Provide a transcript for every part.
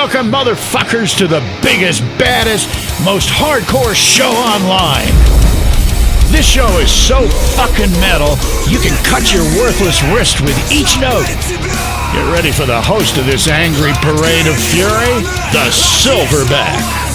Welcome, motherfuckers, to the biggest, baddest, most hardcore show online. This show is so fucking metal, you can cut your worthless wrist with each note. Get ready for the host of this angry parade of fury, the Silverback.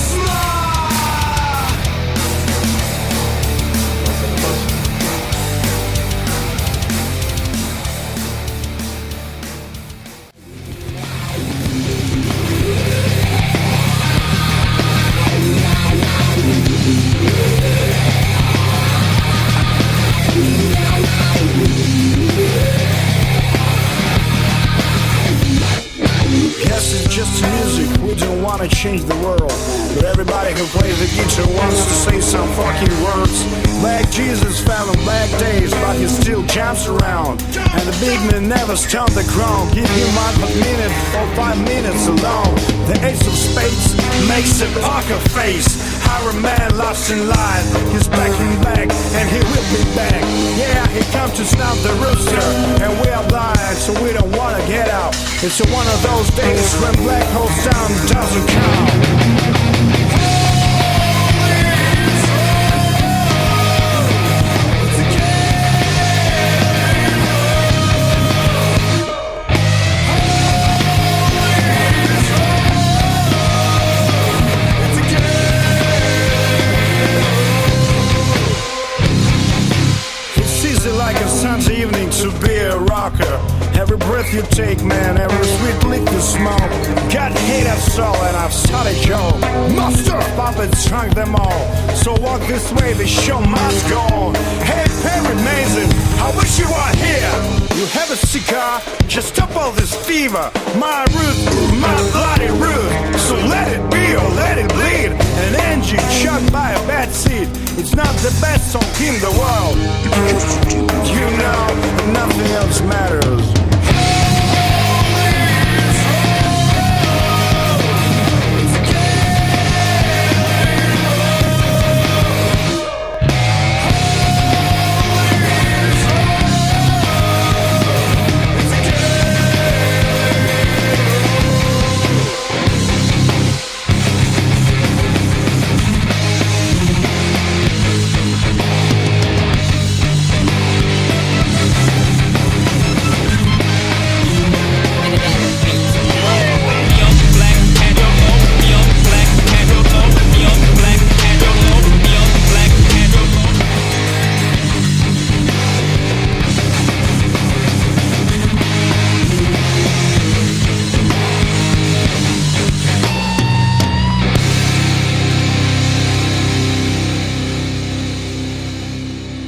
Change the world, but everybody who plays the guitar wants to say some fucking words. Black Jesus fell on black days, but he still jumps around. And the big man never stomped the ground. Give him 1 minute or 5 minutes alone. The ace of spades makes a poker face. Our man lost in life, he's back in back, and he will be back. Yeah, he come to stop the rooster, and we are blind, so we don't wanna get out. It's one of those days when Black Hole Sound doesn't count. Evening to be a rocker. Every breath you take, man, every sweet lick you smoke. God hate us all, and I've started Joe. Master puppets shrunk them all. So walk this way, the show must go on. Hey, Perry Mason, I wish you were here. You have a cigar, just stop all this fever. My root, my bloody root. So let it be or let it bleed. An engine shot by a bad seed. It's not the best song in the world. You know, nothing else matters.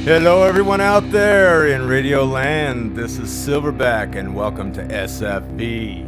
Hello everyone out there in Radio Land, this is Silverback and welcome to S.F.V.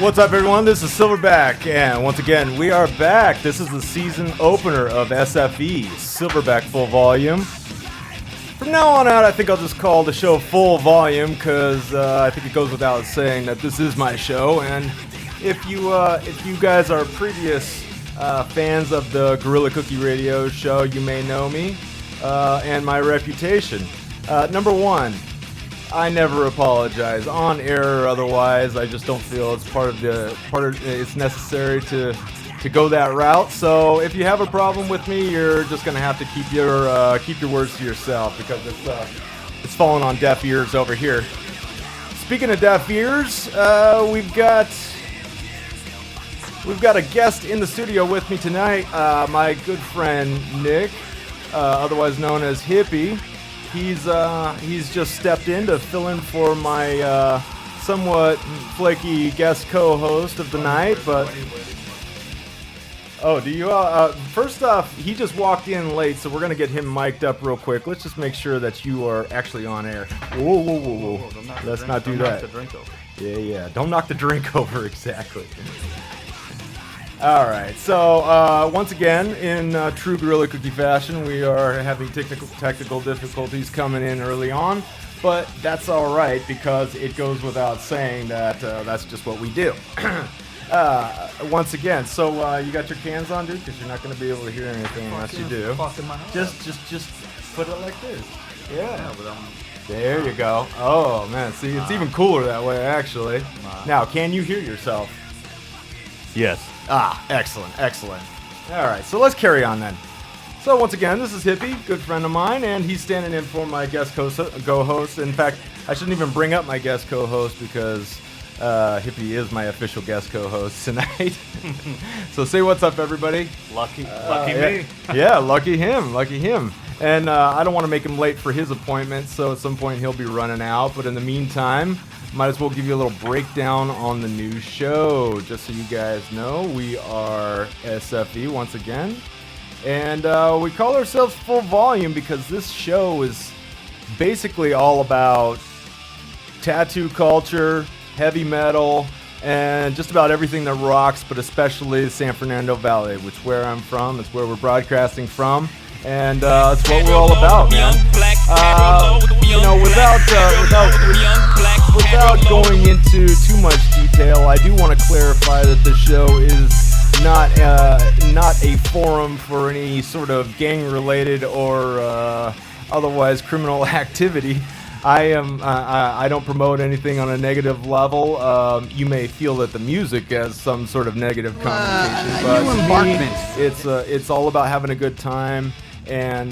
What's up, everyone? This is Silverback, and once again, we are back. This is the season opener of S.F.V, Silverback Full Volume. From now on out, I think I'll just call the show Full Volume, because I think it goes without saying that this is my show, and if you guys are previous fans of the Gorilla Cookie Radio show, you may know me and my reputation. Number one, I never apologize, on air or otherwise. I just don't feel it's it's necessary to go that route. So if you have a problem with me, you're just gonna have to keep your words to yourself, because it's falling on deaf ears over here. Speaking of deaf ears, we've got a guest in the studio with me tonight. My good friend Nick, otherwise known as Hippie. He's just stepped in to fill in for my somewhat flaky guest co-host of the night. But do you? First off, he just walked in late, so we're gonna get him mic'd up real quick. Let's just make sure that you are actually on air. Whoa! Let's not do that. Yeah. Don't knock the drink over. Exactly. Alright, so once again, in true Gorilla Cookie fashion, we are having technical difficulties coming in early on, but that's alright, because it goes without saying that that's just what we do. Once again, so you got your cans on, dude? Because you're not going to be able to hear anything unless you do. Just put it like this. Yeah. There you go. Oh, man, see, it's even cooler that way, actually. Now, can you hear yourself? Yes. Excellent. All right, so let's carry on then. So once again, this is Hippie, good friend of mine, and he's standing in for my guest co-host. In fact, I shouldn't even bring up my guest co-host, because Hippie is my official guest co-host tonight. So say what's up, everybody. Lucky me. Yeah, lucky him. And I don't want to make him late for his appointment, so at some point he'll be running out. But in the meantime, might as well give you a little breakdown on the new show. Just so you guys know, we are S.F.V once again. And we call ourselves Full Volume because this show is basically all about tattoo culture, heavy metal, and just about everything that rocks, but especially the San Fernando Valley, which is where I'm from. It's where we're broadcasting from. And it's what we're all about, man. Without going into too much detail, I do want to clarify that this show is not a forum for any sort of gang-related or otherwise criminal activity. I don't promote anything on a negative level. You may feel that the music has some sort of negative connotation, but it's all about having a good time. And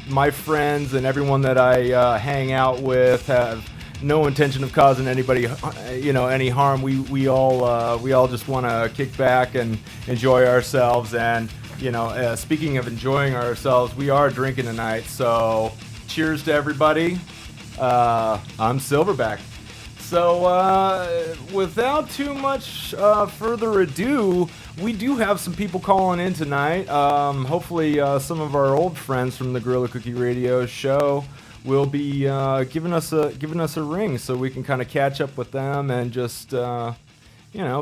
my friends and everyone that I hang out with have no intention of causing anybody, any harm. We all just want to kick back and enjoy ourselves. And speaking of enjoying ourselves, we are drinking tonight. So cheers to everybody. I'm Silverback. So without too much further ado, we do have some people calling in tonight. Hopefully some of our old friends from the Gorilla Cookie Radio show will be giving us a ring, so we can kind of catch up with them and just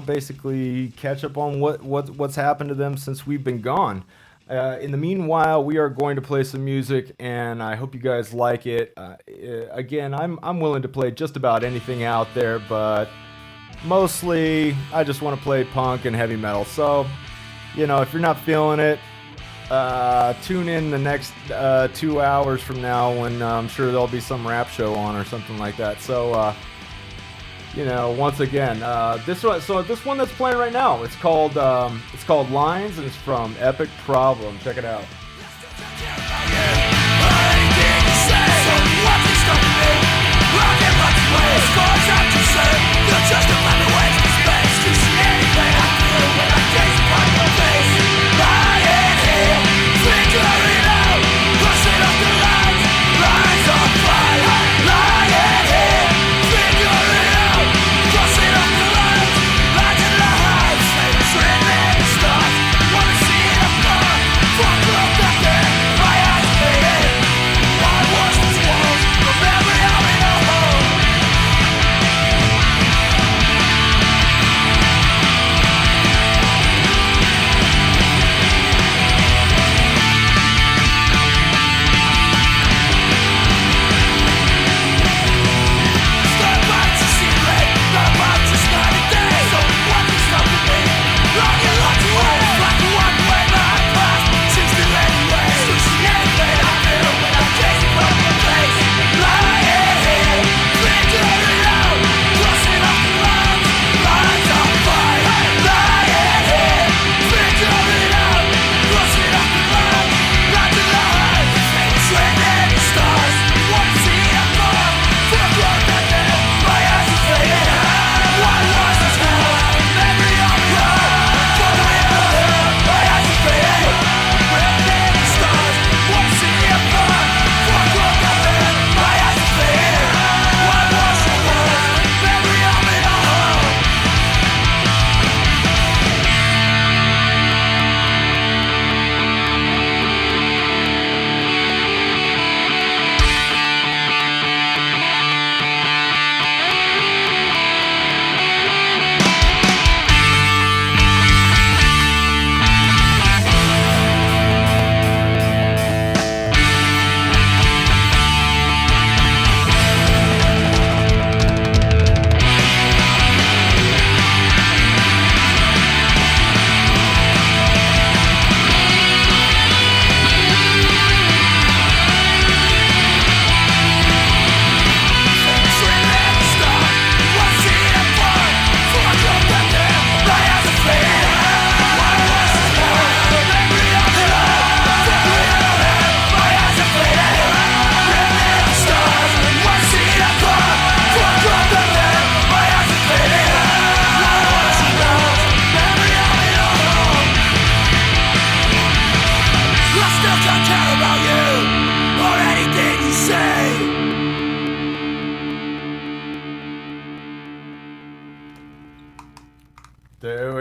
basically catch up on what's happened to them since we've been gone. In the meanwhile, we are going to play some music, and I hope you guys like it. Again, I'm willing to play just about anything out there, but mostly I just want to play punk and heavy metal. So, if you're not feeling it, tune in the next 2 hours from now, when I'm sure there'll be some rap show on or something like that. So, once again, this one that's playing right now, it's called Lines, and it's from Epic Problem. Check it out.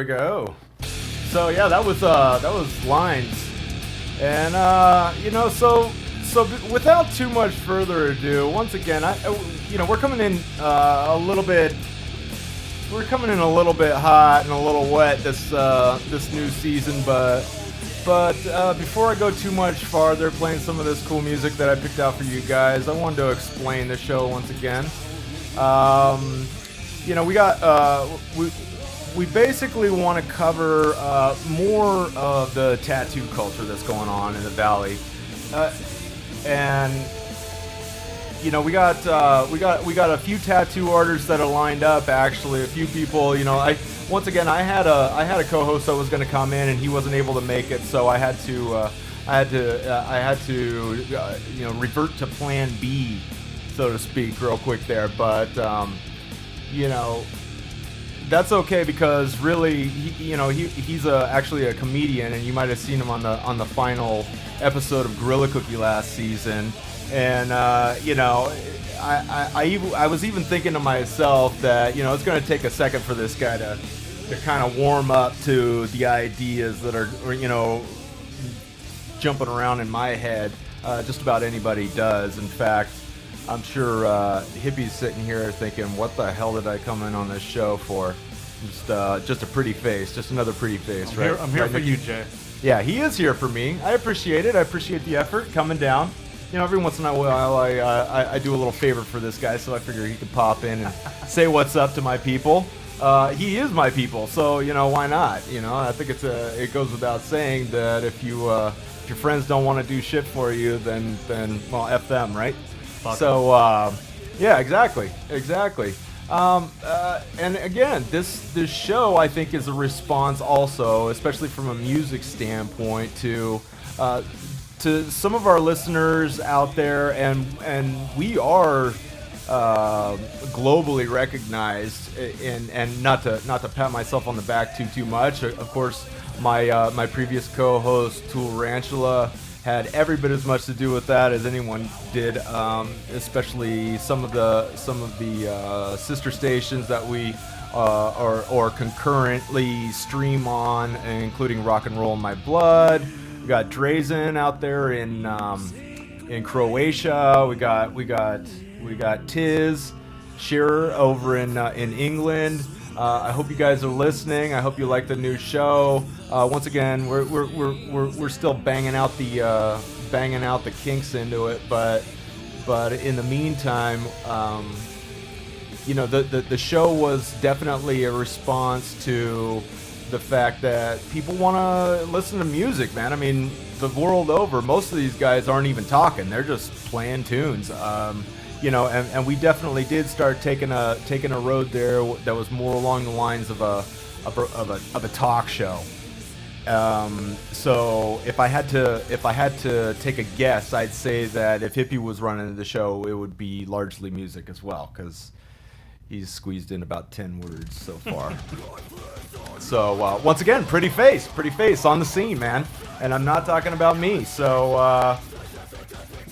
we go. So yeah, that was Lines, and so without too much further ado, once again, we're coming in a little bit. We're coming in a little bit hot and a little wet this new season, but before I go too much farther, playing some of this cool music that I picked out for you guys, I wanted to explain the show once again. We basically want to cover more of the tattoo culture that's going on in the Valley, and we got a few tattoo artists that are lined up. Actually, a few people. I had a co-host that was going to come in, and he wasn't able to make it, so I had to revert to Plan B, so to speak, real quick there. But that's okay, because really, he's actually a comedian, and you might have seen him on the final episode of Gorilla Cookie last season. And I was even thinking to myself that it's going to take a second for this guy to kind of warm up to the ideas that are jumping around in my head. Just about anybody does. In fact, I'm sure Hippie's sitting here thinking, what the hell did I come in on this show for? Just a pretty face, just another pretty face, right? I'm here for you, Jay. Yeah, he is here for me. I appreciate it. I appreciate the effort coming down. Every once in a while I do a little favor for this guy, so I figure he could pop in and say what's up to my people. He is my people, so why not? I think it goes without saying that if your friends don't want to do shit for you, then well, F them, right? Fuck so yeah, exactly. And again, this show, I think, is a response also, especially from a music standpoint, to some of our listeners out there, and we are globally recognized. And not to pat myself on the back too much. Of course, my previous co-host Tool Ranchula had every bit as much to do with that as anyone did, especially some of the sister stations that we or concurrently stream on, including Rock and Roll in My Blood. We got Drazen out there in Croatia. We got Tiz Shearer over in England. I hope you guys are listening. I hope you like the new show. Once again, we're still banging out the kinks into it, but in the meantime, the show was definitely a response to the fact that people want to listen to music, man. I mean, the world over, most of these guys aren't even talking; they're just playing tunes. And we definitely did start taking a road there that was more along the lines of a talk show. So if I had to take a guess, I'd say that if Hippie was running the show, it would be largely music as well, because he's squeezed in about 10 words so far. So once again, pretty face on the scene, man. And I'm not talking about me. So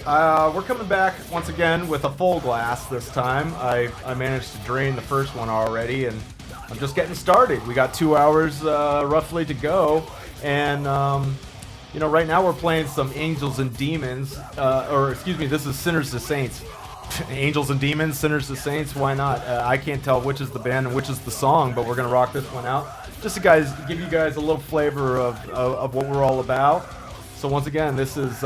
we're coming back once again with a full glass this time. I managed to drain the first one already, and I'm just getting started. We got 2 hours roughly to go, and right now we're playing some Angels and Demons, this is Sinners to Saints. Angels and Demons, Sinners to Saints, why not? I can't tell which is the band and which is the song, but we're gonna rock this one out. Just to give you guys a little flavor of what we're all about. So once again, this is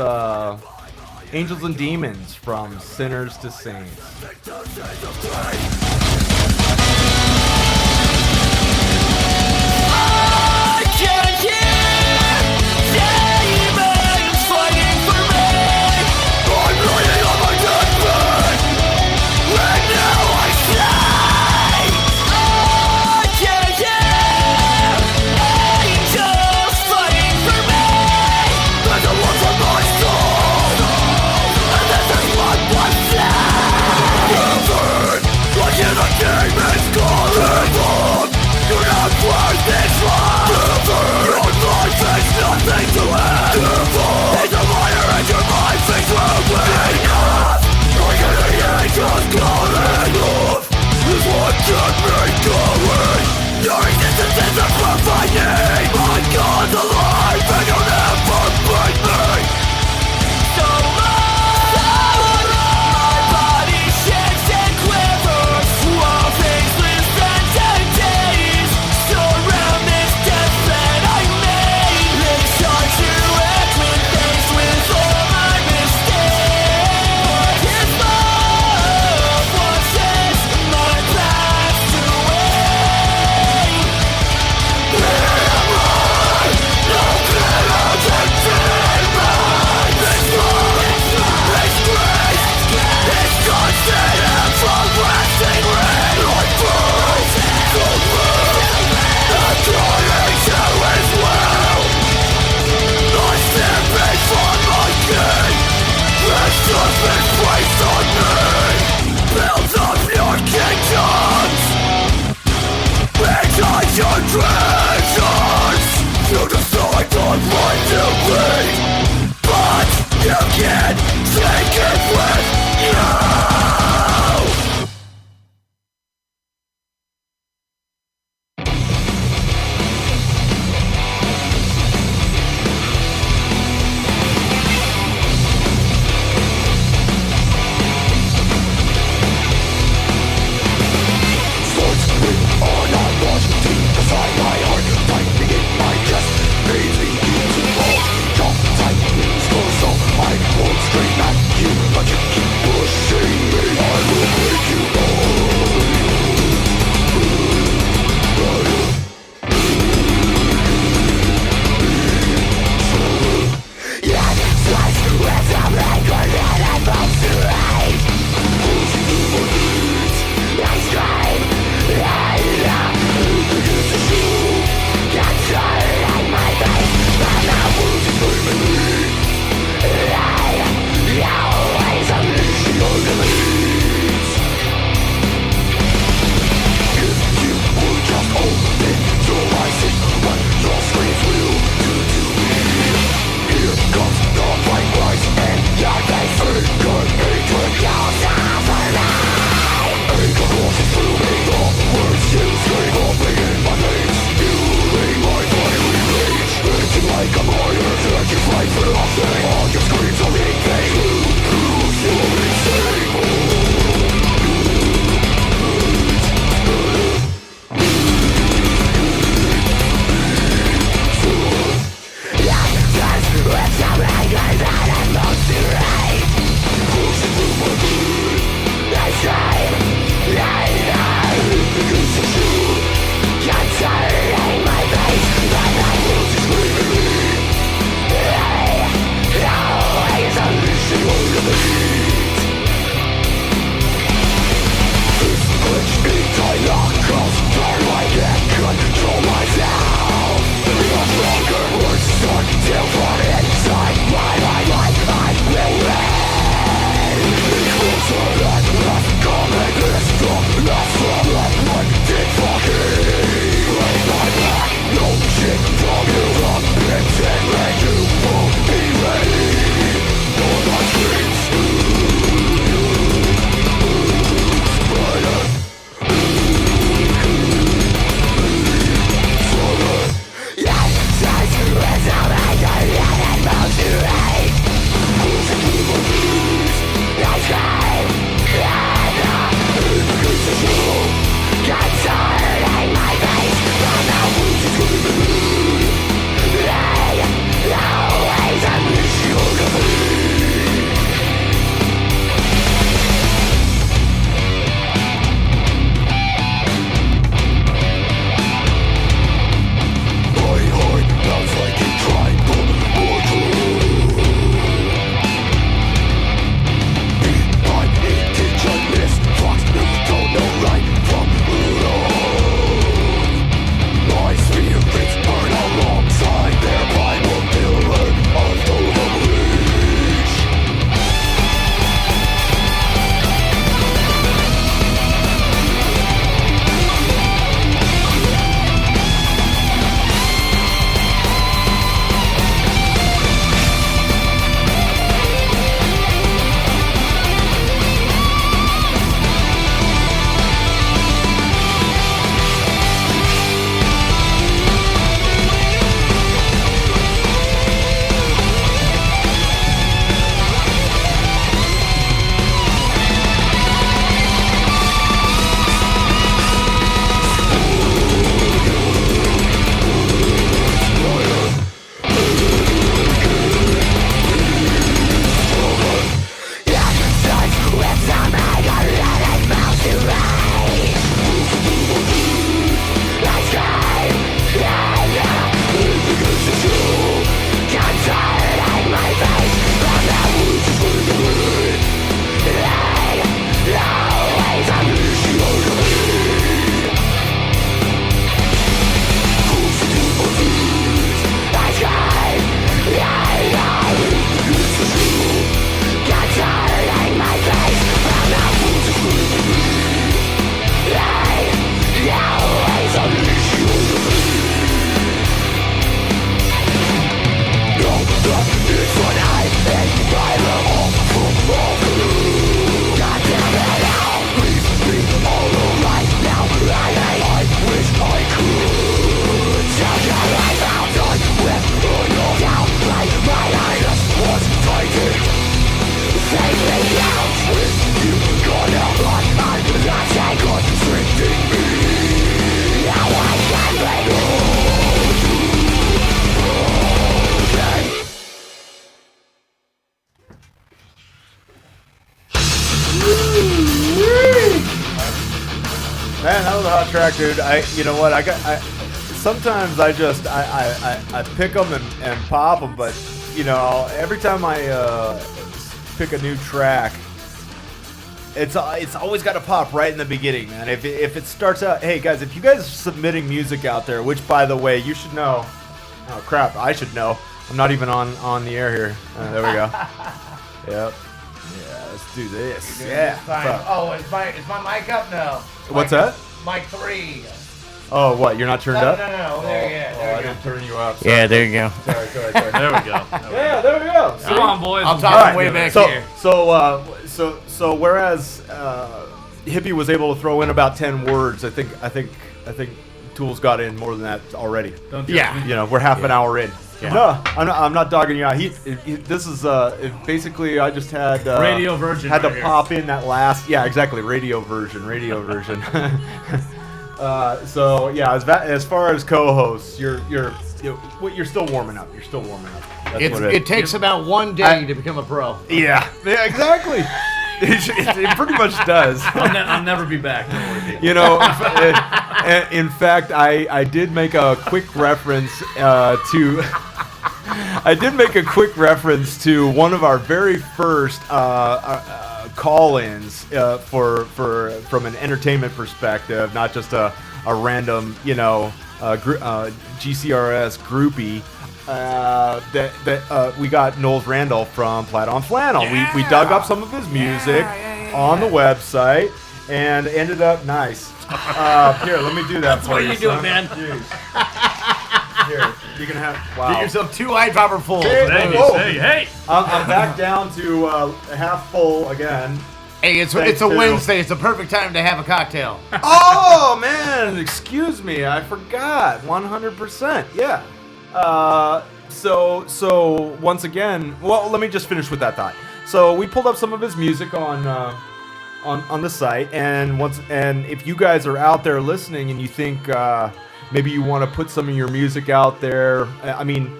Angels and Demons from Sinners to Saints. I can hear demons fighting for me. I'm bleeding on my deathbed, and now I say I can hear angels fighting for me. There's a war for my soul, and this is my blood flame. Heaven, like Yeah. track, dude. You know what? Sometimes I pick them and pop them, but you know, every time I pick a new track, it's always got to pop right in the beginning, man. If it starts out, hey guys, if you guys are submitting music out there, which by the way, you should know. Oh crap, I should know. I'm not even on the air here. There we go. Yep. Yeah, let's do this. Yeah. Oh, is my mic up? No. What's that? Mic 3. Oh, what? You're not turned up? No. There I didn't turn you up. Yeah, there you go. Sorry. There we go. Yeah, there we go. Come on, boys. I'm talking way back here. So whereas Hippie was able to throw in about 10 words, I think Tools got in more than that already. Don't Yeah. You know, we're half an hour in. Yeah. No, I'm not dogging you out. This is basically I just had radio version. Had right to here. pop in that last. Yeah, exactly. Radio version. So yeah, as far as co-hosts, you're still warming up. That's what It takes about one day to become a pro. Yeah, exactly. It pretty much does. I'll never be back. Don't worry, people. You know, in fact, I did make a quick reference to. I did make a quick reference to one of our very first call-ins from an entertainment perspective, not just a random, you know, GCRS groupie. We got Knowles Randolph from Plaid on Flannel. We dug up some of his music on the website and ended up nice. Here, let me do that for What are you. you doing, son. man? Here, you can have. Wow. Get yourself 2 eyedropper fulls. Hey. I'm back down to half full again. Hey, it's Thanks a to- Wednesday. It's a perfect time to have a cocktail. Oh man, excuse me, I forgot. 100%. Yeah. So once again, well, let me just finish with that thought. So we pulled up some of his music on the site, and if you guys are out there listening and you think maybe you want to put some of your music out there, I mean,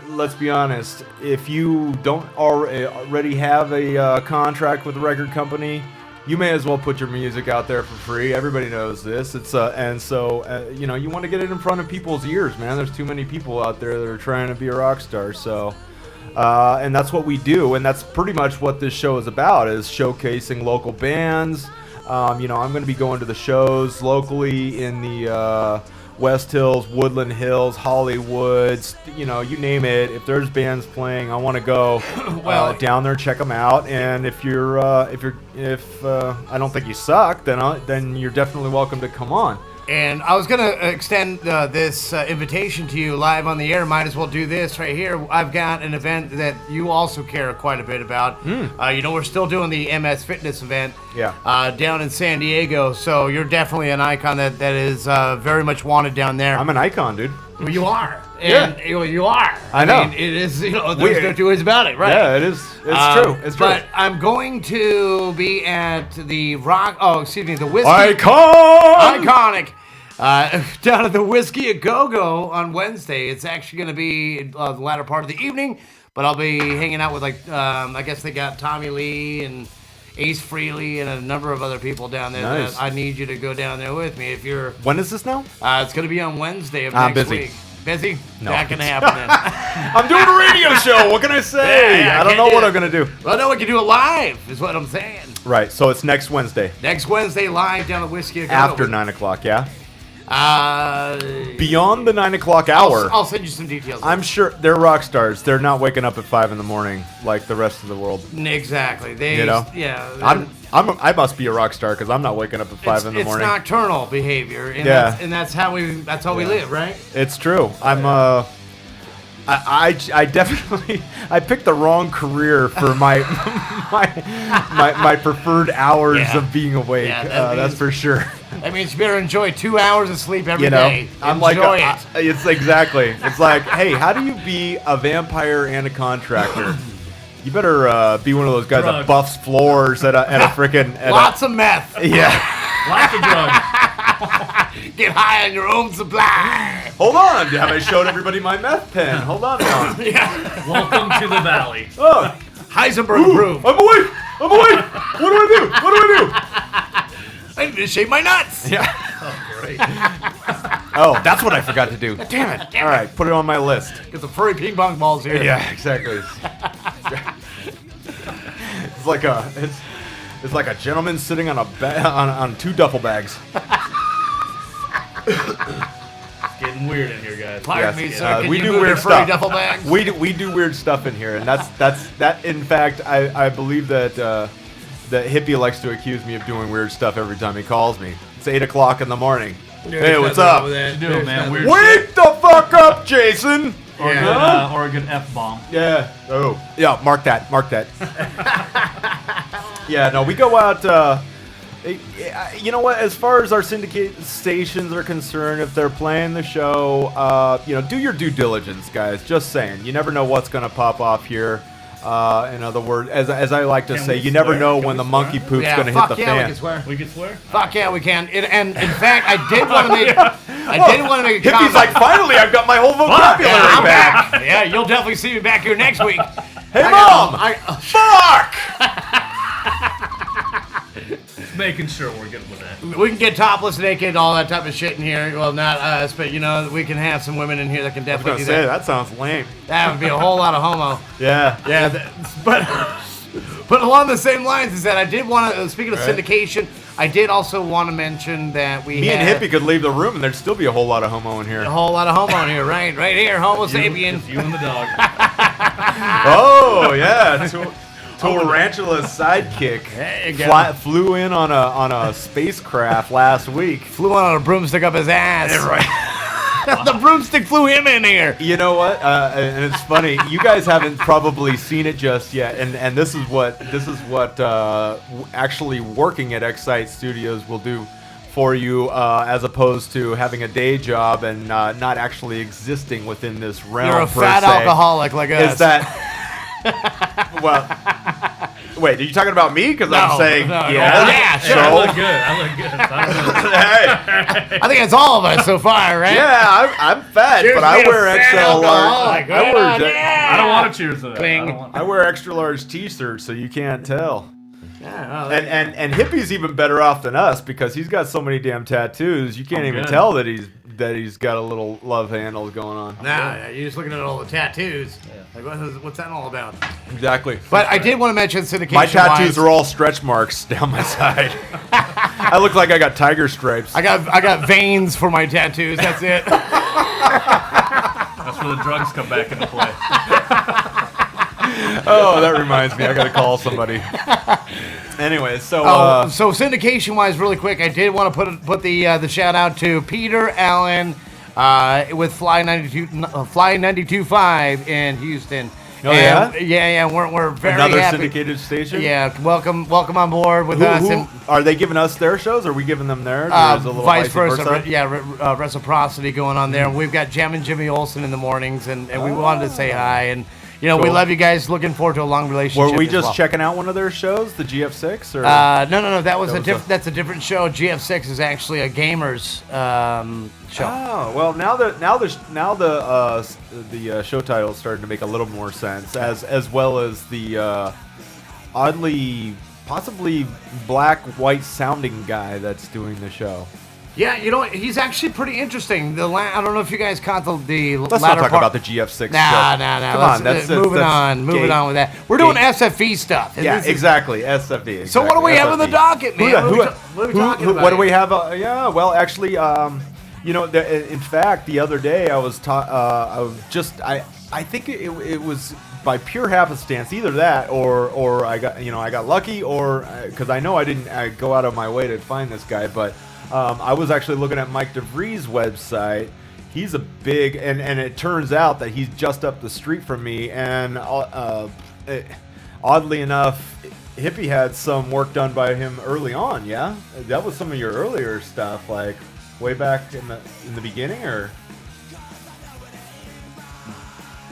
let's be honest, if you don't already have a contract with a record company, you may as well put your music out there for free. Everybody knows this. It's you know, you want to get it in front of people's ears, man. There's too many people out there that are trying to be a rock star. So, and that's what we do, and that's pretty much what this show is about: is showcasing local bands. You know, I'm going to be going to the shows locally in the West Hills, Woodland Hills, Hollywood, you know, you name it. If there's bands playing, I want to go down there, check them out. And if I don't think you suck, then you're definitely welcome to come on. And I was going to extend this invitation to you live on the air. Might as well do this right here. I've got an event that you also care quite a bit about. You know, we're still doing the MS Fitness event down in San Diego. So you're definitely an icon that is very much wanted down there. I'm an icon, dude. Well, you are. Yeah. And you are. I know. mean, it is, you know, there's no two ways about it, right? Yeah, it is. It's true. It's true. But I'm going to be at the the Whiskey. Iconic! Down at the Whiskey a Go-Go on Wednesday. It's actually going to be the latter part of the evening, but I'll be hanging out with, I guess they got Tommy Lee and Ace Frehley and a number of other people down there. Nice. That I need you to go down there with me if you're... When is this now? It's going to be on Wednesday of I'm next busy. week. Busy? No. Not going to happen then. I'm doing a radio show. What can I say? Yeah, I don't can't know do what it. I'm going to do. Well, no, we can do it live, is what I'm saying. Right, so it's next Wednesday. Next Wednesday, live down at Whiskey a Go-Go. After 9 o'clock, yeah? Beyond Beyond the 9 o'clock hour. I'll send you some details. I'm sure they're rock stars. They're not waking up at 5 in the morning like the rest of the world. Exactly. They, You know? Yeah. I must be a rock star because I'm not waking up at 5 in the morning. It's nocturnal behavior, and Yeah. that's how we live, right? It's true. I definitely I picked the wrong career for my my preferred hours Yeah. of being awake. Yeah, that That's means- for sure. That means you better enjoy 2 hours of sleep every You know, day. I'm Enjoy like it. it's exactly. It's like, hey, how do you be a vampire and a contractor? You better be one of those guys that Drugs. buffs floors at a freaking Lots of meth. yeah. Lots of drugs. Get high on your own supply. Hold on, have I showed everybody my meth pen? Hold on now. Welcome to the valley. Oh, Heisenberg approved. I'm awake. What do I do? I need to shave my nuts. Yeah. Right. Oh, that's what I forgot to do. Damn it. All right, put it on my list. Get some furry ping pong balls here. Yeah, exactly. It's like a gentleman sitting on on 2 duffel bags. Getting weird in here, guys. Pardon me, Yes, sir. Can we you do move your weird furry stuff. duffel bags? We do weird stuff in here, and that. In fact, I believe that that Hippie likes to accuse me of doing weird stuff every time he calls me. It's 8 o'clock in the morning. Hey, what's up? What you doing, man? Weird Wake the fuck up, Jason. Or, Yeah. or a good F-bomb. Yeah. Oh. Yeah. Mark that. Mark that. Yeah. No, we go out. You know what? As far as our syndicate stations are concerned, if they're playing the show, do your due diligence, guys. Just saying. You never know what's going to pop off here. In other words, as I like to Can say, we you never swear? know Can when we the monkey swear? poop's Yeah, going to hit fuck the yeah, we fan. can swear. We can swear? Fuck yeah, we can. And in fact, I did want to make. I did want to make a Hippie's comment. like, finally, I've got my whole vocabulary Yeah, I'm back. back. Yeah, you'll definitely see me back here next week. Hey, Mom! Fuck! Just making sure we're good with that. We can get topless, naked, all that type of shit in here. Well, not us, but we can have some women in here that can I was definitely going do to say, that. that sounds lame. That would be a whole lot of homo. Yeah. Yeah, but along the same lines is that I did want to. Speaking of Right. syndication, I did also want to mention that we Me had and Hippie could leave the room and there's still be a whole lot of homo in here. a whole lot of homo in here, right here, Homo sapien. It's you and the dog. Oh yeah, Tarantula's sidekick There you go. flew in on a spacecraft last week. Flew on a broomstick up his ass. The broomstick flew him in here. You know what? And it's funny. You guys haven't probably seen it just yet, and this is what actually working at Excite Studios will do for you, as opposed to having a day job and not actually existing within this realm. You're a per fat se. alcoholic like us. Is that? Well, wait. Are you talking about me? Because I'm saying, no. yeah. Oh, yeah, Hey, sure. I look good. I look good. I don't know. Hey, I think it's all of us so far, right? yeah, I'm fat, Cheers but to I being a wear fat extra alcoholic. large. Right on, I yeah. I don't want to cheers to that. Bing. I don't want- I wear extra large T-shirts, so you can't tell. Yeah, And Hippie's even better off than us because he's got so many damn tattoos. You can't I'm even good. tell that he's got a little love handle going on. nah, you're just looking at all the tattoos. Like, what's that all about? Exactly. But I did want to mention syndication. My tattoos are all stretch marks down my side. I look like I got tiger stripes. I got veins for my tattoos. That's it. That's where the drugs come back into play. Oh, that reminds me. I gotta call somebody. Anyway, so So syndication wise, really quick, I did want to put the shout out to Peter Allen with Fly 92.5 in Houston. Oh, And, yeah? we're very another happy. syndicated station. Yeah, welcome on board with us. And Are they giving us their shows? Or are we giving them theirs? Or is it a little vice versa. Reciprocity going on there. We've got Jem and Jimmy Olsen in the mornings, and we wanted to say hi. And we Cool. love you guys. Looking forward to a long relationship. Were we as just well. checking out one of their shows, the GF6? Or No. That's a different show. GF6 is actually a gamers show. Oh well, now the show title is starting to make a little more sense, as well as the oddly, possibly black-white sounding guy that's doing the show. Yeah, he's actually pretty interesting. I don't know if you guys caught the Let's latter not talk part. about the GF6 Nah. stuff. Come on, Let's- that's moving on with that. We're doing gay. SFV stuff. and Yeah, this is- exactly. SFV. So what do we have on the SFV. docket, man? What are we talking about What do we here? have? Yeah, well, actually, in fact, the other day I was I think it was by pure happenstance, either that or I got lucky, or because I know I didn't go out of my way to find this guy, but I was actually looking at Mike DeVries' website. He's a big, and it turns out that he's just up the street from me, and oddly enough, Hippie had some work done by him early on. Yeah, that was some of your earlier stuff, like way back in the beginning, or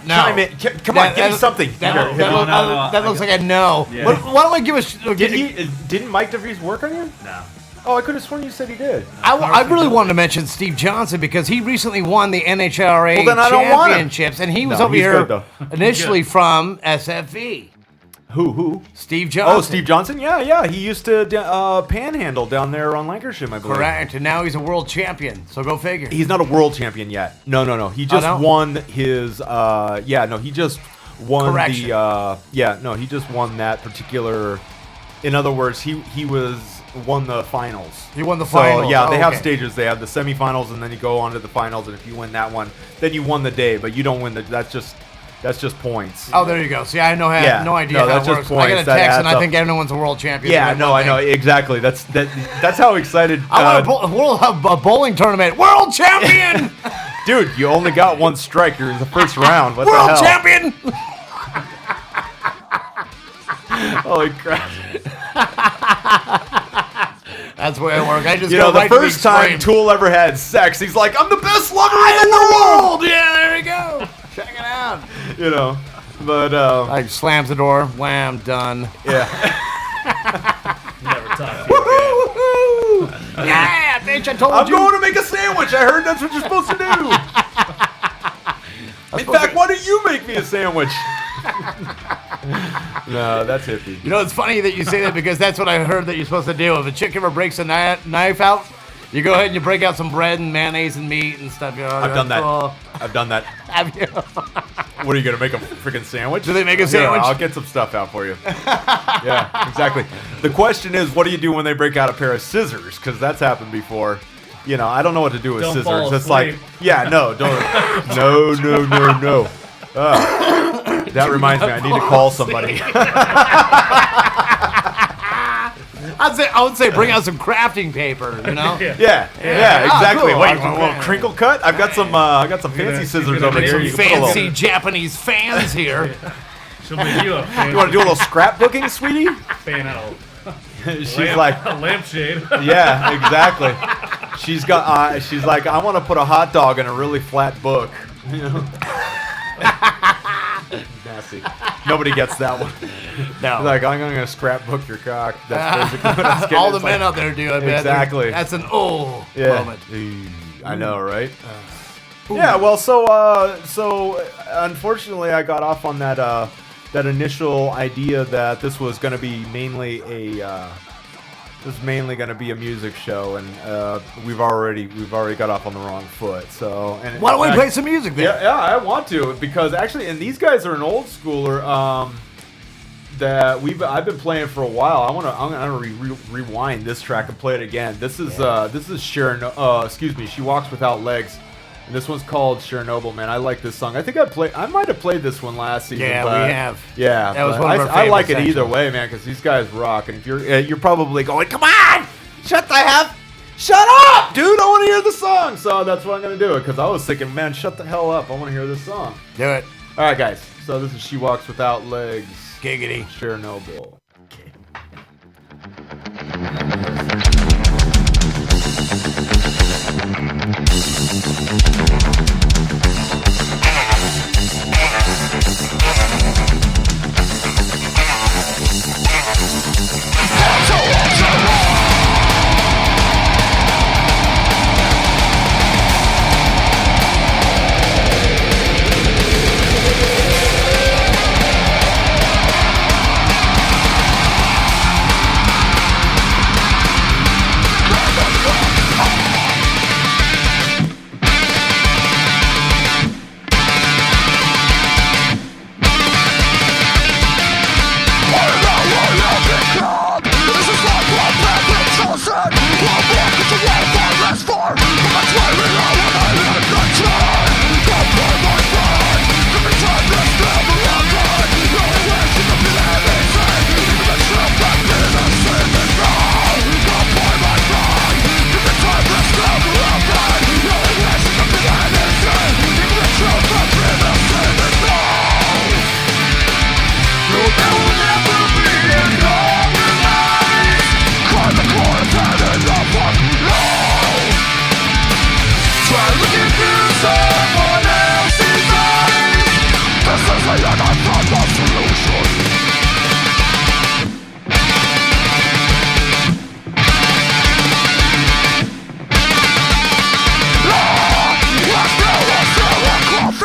No. Chime in. Come on, give me something. That, Here, that, Hippie. no, that looks like a no. Yeah. Why don't I give us? Didn't Mike DeVries work on you? No. Oh, I could have sworn you said he did. I really wanted to mention Steve Johnson because he recently won the NHRA Well, then I don't want him. championships, and he was No, over he's here good, though. initially from S.F.V. Who? Steve Johnson. Oh, Steve Johnson? Yeah. He used to panhandle down there on Lancashire, I believe. Correct. And now he's a world champion. So go figure. He's not a world champion yet. No. He just won his. He just won Correction. he just won that particular. In other words, he won the finals. He won the finals. So, yeah, they have okay. stages. They have the semifinals, and then you go on to the finals. And if you win that one, then you won the day. But you don't win that's just points. Oh, there you go. See, I had no idea No, how that's it just works. points. I get a That text, and adds I up. think everyone's a world champion. Yeah, That's no, one I know thing. exactly. That's how excited. I want a bowling tournament. World champion! Dude, you only got one strike. You're in the first round. What World the hell? champion! Holy crap! That's the way I work. I just You go know, the right to first time extreme. Tool ever had sex, he's like, "I'm the best lover in the world." Yeah, there we go. Check it out. You know, but I slams the door. Wham, done. yeah. Never talk to you again. Woo-hoo! Yeah, bitch, I told I'm you. going to make a sandwich. I heard that's what you're supposed to do. In fact, why don't you make me a sandwich? No, that's hippie. You know, it's funny that you say that because that's what I heard that you're supposed to do. If a chick ever breaks a knife out, you go ahead and you break out some bread and mayonnaise and meat and stuff. You know, I've done that. oh, I've done that. have you? What are you gonna make a freaking sandwich? Do they make a Yeah, sandwich? I'll get some stuff out for you. Yeah, exactly. The question is, what do you do when they break out a pair of scissors? Because that's happened before. You know, I don't know what to do with Don't scissors. fall It's like, asleep. yeah, no, don't, no. That reminds me, I need to call somebody. I would say bring out some crafting paper. You know. Yeah, exactly. cool. Wait, you want a little crinkle cut? I've got some fancy gonna- scissors you're gonna over make here. some You can put a Fancy little- Japanese fans here. She'll make you a fan, You want to do a little scrapbooking, sweetie? fan out. She's like, A lampshade. yeah, exactly. She's like, I want to put a hot dog in a really flat book. You know? Nasty. Nobody gets that one. No. Like, I'm going to scrapbook your cock. That's basically what I was getting. All the It's men like, out there do. I bet. Exactly. That's an yeah. moment. I know, right? Yeah. Well, so unfortunately, I got off on that initial idea that this was going to be mainly going to be a music show, and we've already got off on the wrong foot. So, and Why don't we play some music then? Yeah, I want to, because actually, and these guys are an old schooler that I've been playing for a while. I'm gonna rewind this track and play it again. This is She Walks Without Legs. And this one's called Chernobyl, man. I like this song. I think I might have played this one last season. Yeah, but we have. Yeah, That was but one of our I like it favorites, either actually. way, man, because these guys rock. And if you're probably going, come on, shut up, dude. I want to hear the song. So that's what I'm gonna do. Because I was thinking, man, shut the hell up. I want to hear this song. Do it. All right, guys. So this is She Walks Without Legs. Giggity. Chernobyl.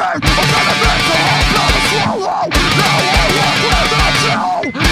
I'm gonna make the whole planet swallow. Now I walk with a chill.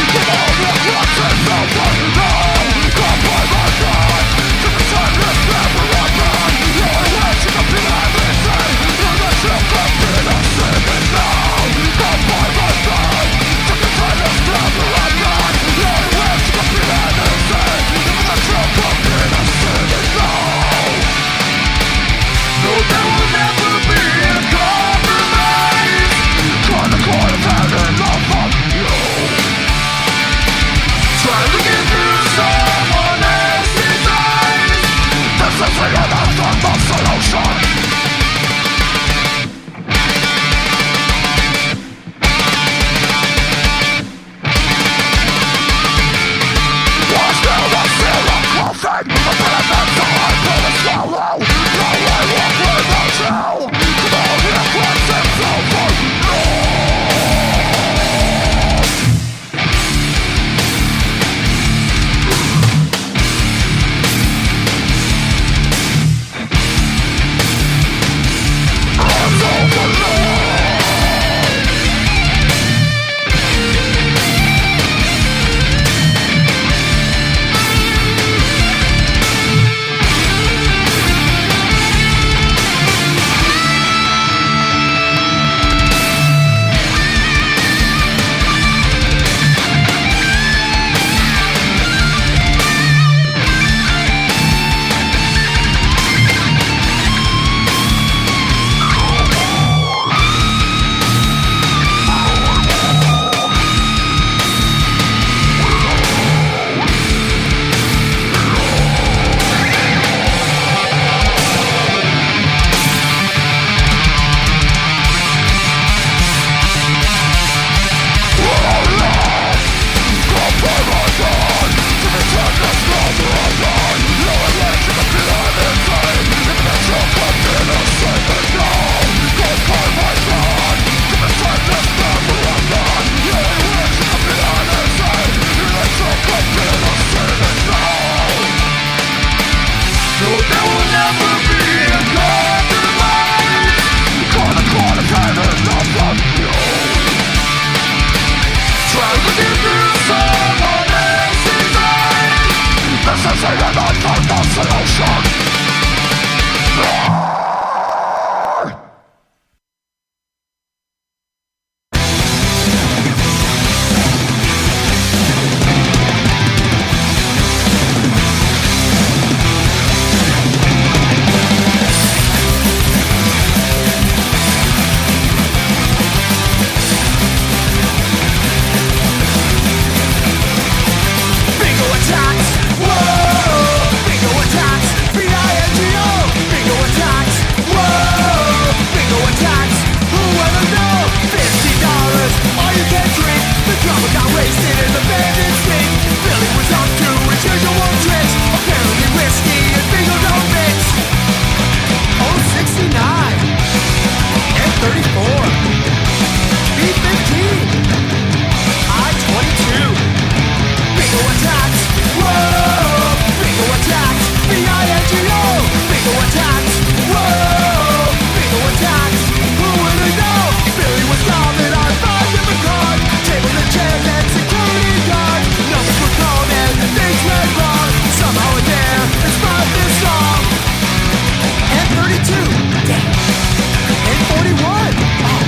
Bingo attacks! Whoa! Bingo attacks! B-I-N-G-O! Bingo attacks! Whoa! Bingo attacks! Who would have known? $50, all you can drink. The drummer got wasted and the band didn't speak. Billy was up to his usual tricks. Apparently whiskey and bingo don't mix. Oh, 69 and 34. B-15 I-22. Bingo attacks! Whoa! Bingo attacks! B-I-N-G-O! Bingo attacks! Whoa! Bingo attacks! Who would have known? Billy was stomping on 5 different cards. Tables and chairs and security guards. Numbers were called and things went wrong. Somehow a dare inspired this song. And 32. Damn. And 41. Oh.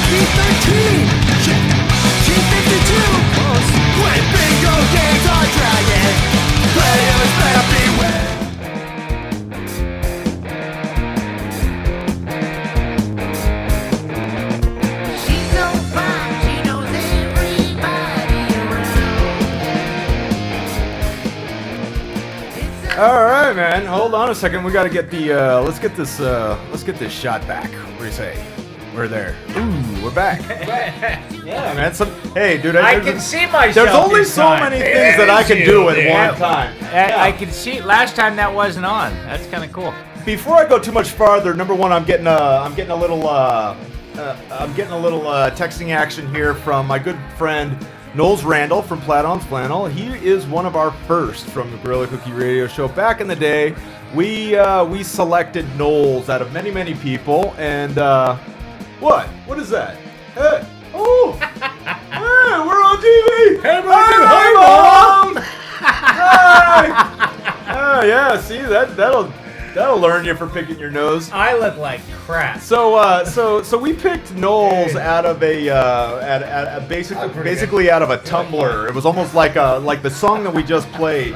B-13. Shit. G-52. Close. When bingo games are dragging, players better beware. She's so fine, she knows everybody around. All right, man. Hold on a second. We got to get the let's get this shot back. What do you say? We're there. Ooh, we're back. Yeah, man. Hey, dude. I can see myself. There's only this so time. many things that I can do at one time. I can see. Last time that wasn't on. That's kind of cool. Before I go too much farther, number one, I'm getting a little texting action here from my good friend Knowles Randall from Platt on Flannel. He is one of our first from the Gorilla Cookie Radio Show. Back in the day, we selected Knowles out of many people, and what? What is that? Hey! Oh! Hey, we're on TV! Hey, Mom! Hi! Yeah, see that'll learn you for picking your nose. I look like crap. So we picked Knowles out of basically out of a tumbler. It was almost like the song that we just played,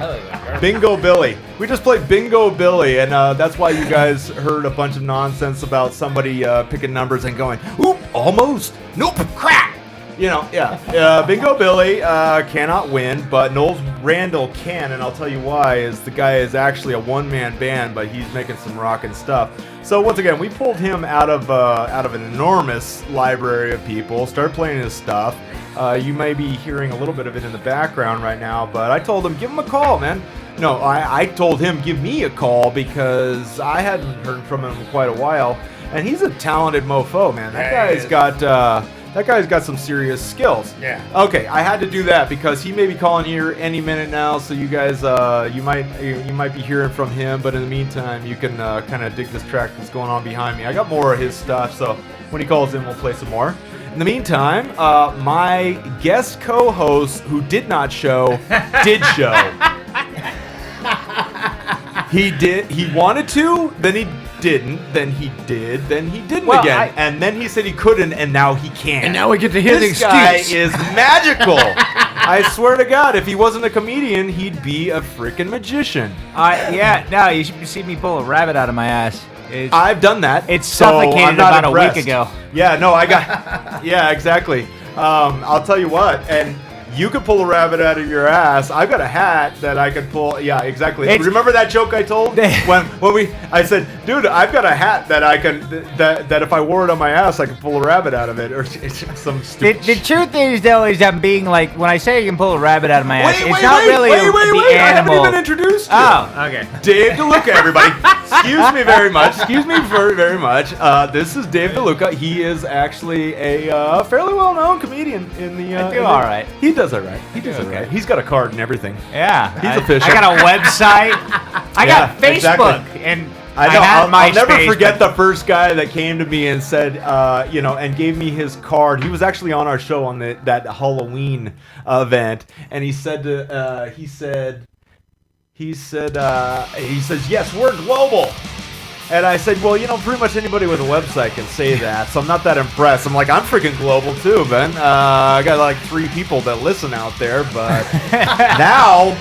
Bingo Billy. We just played Bingo Billy, and that's why you guys heard a bunch of nonsense about somebody picking numbers and going, oop, almost, nope, crap. You know, yeah. Bingo Billy cannot win, but Knowles Randall can, and I'll tell you why. Is the guy is actually a one-man band, but he's making some rockin' stuff. So once again, we pulled him out of an enormous library of people, started playing his stuff. You may be hearing a little bit of it in the background right now, but I told him, give him a call, man. No, I told him, give me a call, because I hadn't heard from him in quite a while, and he's a talented mofo, man. That guy's got some serious skills. Yeah. Okay, I had to do that because he may be calling here any minute now. So you guys, you might be hearing from him. But in the meantime, you can kind of dig this track that's going on behind me. I got more of his stuff, so when he calls in, we'll play some more. In the meantime, my guest co-host who did not show did show. He did. He wanted to. Then he didn't. Then he did. Then he didn't again. And then he said he couldn't, and now he can. And now we get to hear the This excuse. guy is magical. I swear to God, if he wasn't a comedian, he'd be a freaking magician. No, you should see me pull a rabbit out of my ass. I've done that. It's so suffocated I'm not about a impressed. week ago. Yeah, no, I got. Yeah, exactly. I'll tell you what, and you could pull a rabbit out of your ass. I've got a hat that I could pull. Yeah, exactly. Remember that joke I told I said, dude, I've got a hat that I can that if I wore it on my ass, I could pull a rabbit out of it, or some stupid. The truth is, though, is I'm being like, when I say I can pull a rabbit out of my ass, it's not really wait, the I haven't animal. even introduced you. Oh, okay. Dave DeLuca, everybody. Excuse me very much. Excuse me very much. This is Dave DeLuca. He is actually a fairly well-known comedian in the. I do all right. He does all right. He does all okay. right. He's got a card and everything. Yeah. He's official. I got a website. I got Facebook. Exactly. And I know. have I'll never MySpace, forget but- the first guy that came to me and said, and gave me his card. He was actually on our show on that Halloween event, and he said, he says, yes, we're global. And I said, well, pretty much anybody with a website can say that, so I'm not that impressed. I'm like, I'm freaking global too, Ben. I got like 3 people that listen out there, but now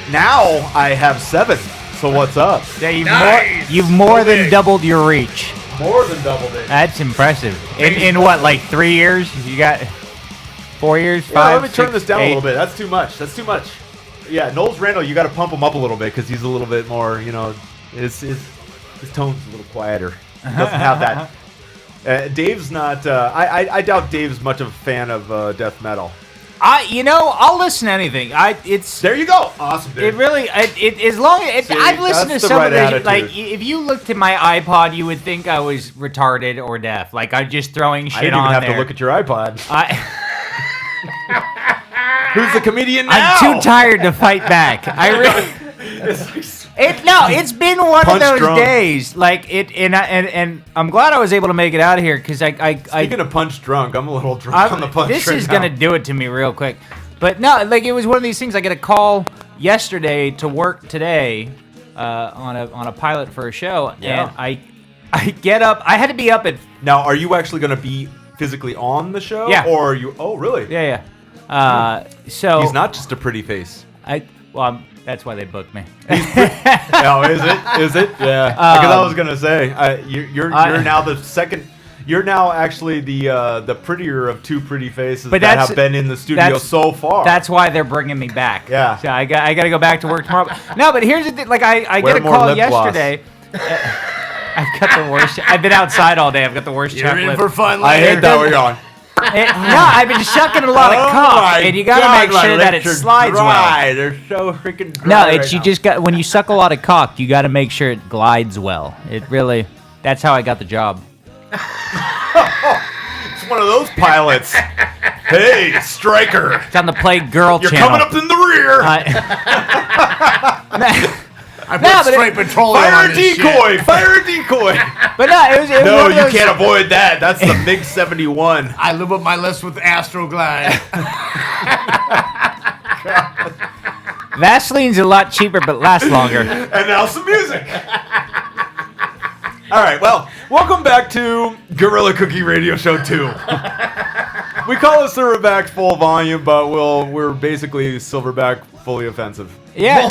I have 7. So what's up? Yeah, you've more than doubled your reach. More than doubled it. That's impressive. In what, like 3 years? You got 4 years, 5, Yeah, let me turn 6, this down 8? a little bit. That's too much. Yeah, Knowles Randall, you got to pump him up a little bit because he's a little bit more, his tone's a little quieter. He doesn't have that. Dave's not. I doubt Dave's much of a fan of death metal. I'll listen to anything. There you go. Awesome, dude. It really, as long as I've listened to that's the some right of the attitude. like, if you looked at my iPod, you would think I was retarded or deaf. Like I'm just throwing shit I didn't even on have there. to look at your iPod. Who's the comedian now? I'm too tired to fight back. I really. It's been one Punch of those drunk. days. Like and I'm glad I was able to make it out of here because Speaking of punch drunk, I'm a little drunk on the punch. This right is now. gonna do it to me real quick. But no, like it was one of these things. I get a call yesterday to work today on a pilot for a show, Yeah. and I get up. I had to be up at Now, are you actually going to be physically on the show? Yeah. Or are you? Oh, really? yeah. So He's not just a pretty face. that's why they booked me. Oh, is it? Is it? Yeah. Because I was gonna say, you're now the second. You're now actually the prettier of 2 pretty faces But that that's- have been in the studio so far. That's why they're bringing me back. Yeah. So I got to go back to work tomorrow. No, but here's the thing. Like I Wear get a more call lip gloss. yesterday. I've got the worst. I've been outside all day. I've got the worst You're in chocolate. for fun I later. hate that we're going. No, I've been shucking a lot of cock, and you got to make sure that it slides well. They're so freaking dry. No, right it's you now. just got when you suck a lot of cock, you got to make sure it glides well. It really. That's how I got the job. It's one of those pilots. Hey, Striker. It's on the Play Girl You're channel. coming up in the rear. I put but straight petroleum Fire on a this decoy. shit. Fire a decoy. But no, it was No, one of you those- can't avoid that. That's the MiG 71. I live up my list with Astroglide. Vaseline's a lot cheaper, but lasts longer. And now some music. All right, well, welcome back to Gorilla Cookie Radio Show 2. We call it Silverback full volume, but we're basically Silverback fully offensive. Yeah,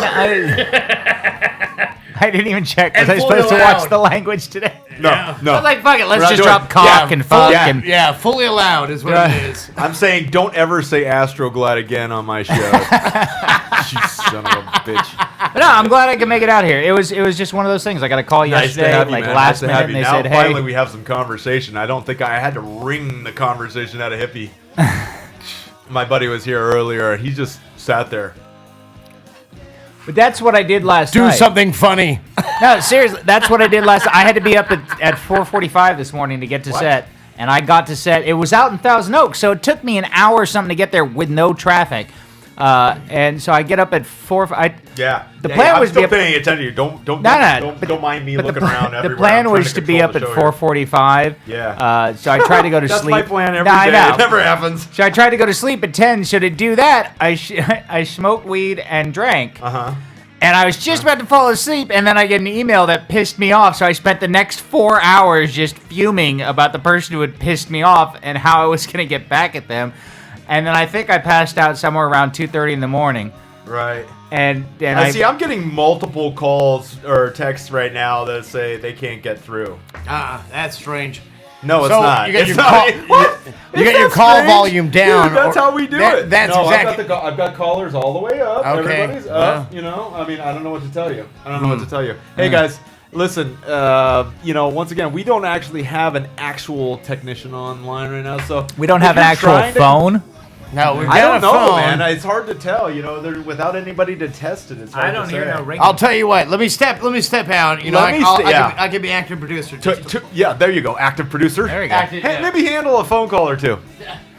I didn't even check. Was And I supposed fully to watch allowed. the language today? No. I was like, fuck it, We're let's not just doing- drop cock yeah, and fuck yeah. and Yeah, fully allowed is what it is. I'm saying don't ever say Astroglide again on my show. You son of a bitch. But no, I'm glad I could make it out here. It was just one of those things. I got a call Nice to yesterday, have you, like man. last Nice to minute, have and you. they Now, said, finally, "Hey." we have some conversation. I don't think I had to wring the conversation out of Hippie. My buddy was here earlier. He just sat there. But that's what I did last Do night. something funny. No, seriously, that's what I did last. I had to be up at 4:45 this morning to get to set, and I got to set. It was out in Thousand Oaks, so it took me an hour or something to get there with no traffic. And so I get up at 4. Yeah. The Yeah, plan I'm was to still be up- paying attention. Don't but mind me but looking the, around the everywhere. plan I'm trying was to be control up the at show here. 4:45. Yeah. So I tried to go to That's sleep. my plan every No, I day. know. It never happens. So I tried to go to sleep at 10. So to do that, I smoked weed and drank. Uh-huh. And I was just about to fall asleep, and then I get an email that pissed me off. So I spent the next 4 hours just fuming about the person who had pissed me off and how I was going to get back at them. And then I think I passed out somewhere around 2:30 in the morning. Right. And I see. I'm getting multiple calls or texts right now that say they can't get through. That's strange. No, it's So, not. you got It's your not. call- What? You got Is your that call strange? volume down. Dude, that's or- how we do that- it. That's no, exactly. I've got callers all the way up. Okay. Everybody's up. Yeah. You know, I mean, I don't know what to tell you. I don't know what to tell you. Hey guys, listen. Once again, we don't actually have an actual technician online right now, so we don't if have an you're actual trying to- phone. No, we've got I don't a know, phone. man. It's hard to tell. Without anybody to test it, it's hard to say. ring. I'll tell you what. Let me step out. You know, Let me I can be active producer. Yeah, there you go. Active producer. There we go. Hey, maybe handle a phone call or two.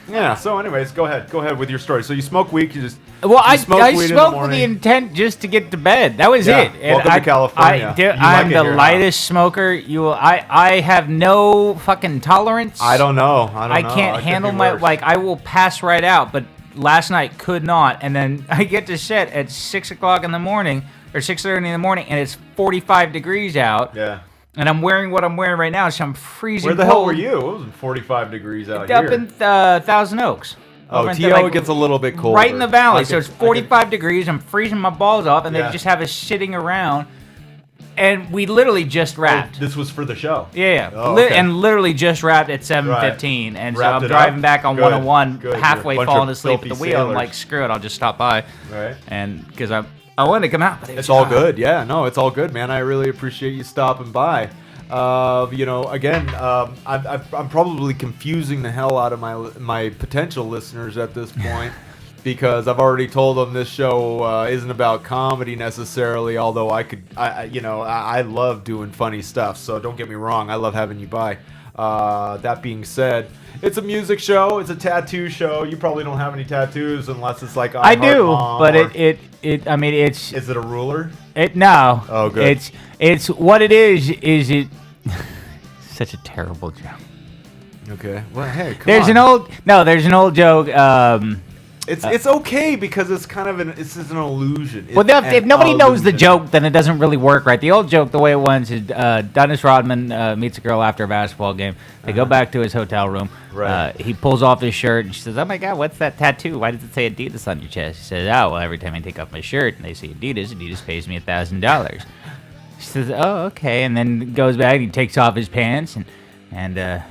Yeah. So, anyways, go ahead with your story. So you smoke weed. You just Well, I smoke weed in the smoked with morning. the intent just to get to bed. That was Yeah. it. And Welcome to California. You I'm like it the here, huh? lightest smoker. I have no fucking tolerance. I don't know. I can't handle I will pass right out. But last night could not. And then I get to set at 6 o'clock in the morning. or 6:30 in the morning, and it's 45 degrees out. Yeah. And I'm wearing what I'm wearing right now, so I'm freezing. Where the hell cold. were you? It was 45 degrees out Up here. in Thousand Oaks. Oh, Over in TO gets a little bit colder. right in the valley. So it's I could- 45 degrees. I'm freezing my balls off, and Yeah. they just have us sitting around. And we literally just wrapped. This was for the show. Yeah, Oh, okay. and literally just wrapped at 7:15, and so Wrapped I'm it driving up? back on Good, 101, good. halfway You're a bunch falling of asleep at the filthy wheel. I'm sailors. like, screw it, I'll just stop by, Right. and because I wanted to come out, but it was It's all hot. good. Yeah, no, it's all good, man. I really appreciate you stopping by. Again, I'm probably confusing the hell out of my potential listeners at this point because I've already told them this show isn't about comedy necessarily. Although I love doing funny stuff. So don't get me wrong, I love having you by. That being said, it's a music show. It's a tattoo show. You probably don't have any tattoos unless it's like I do, Mom but or- I mean, it's Is it a ruler? no. Oh, good. It's what it is. Is it such a terrible joke? Okay. Well, hey, come There's on. there's an old joke. It's okay because it's kind of an illusion. Well, It's if an nobody knows the illusion. joke, then it doesn't really work, right? The old joke, the way it went, is Dennis Rodman meets a girl after a basketball game. They go back to his hotel room. Right. He pulls off his shirt, and she says, "Oh my God, what's that tattoo? Why does it say Adidas on your chest?" He says, "Oh, well, every time I take off my shirt and they say Adidas pays me $1,000." She says, "Oh, okay," and then goes back. And he takes off his pants and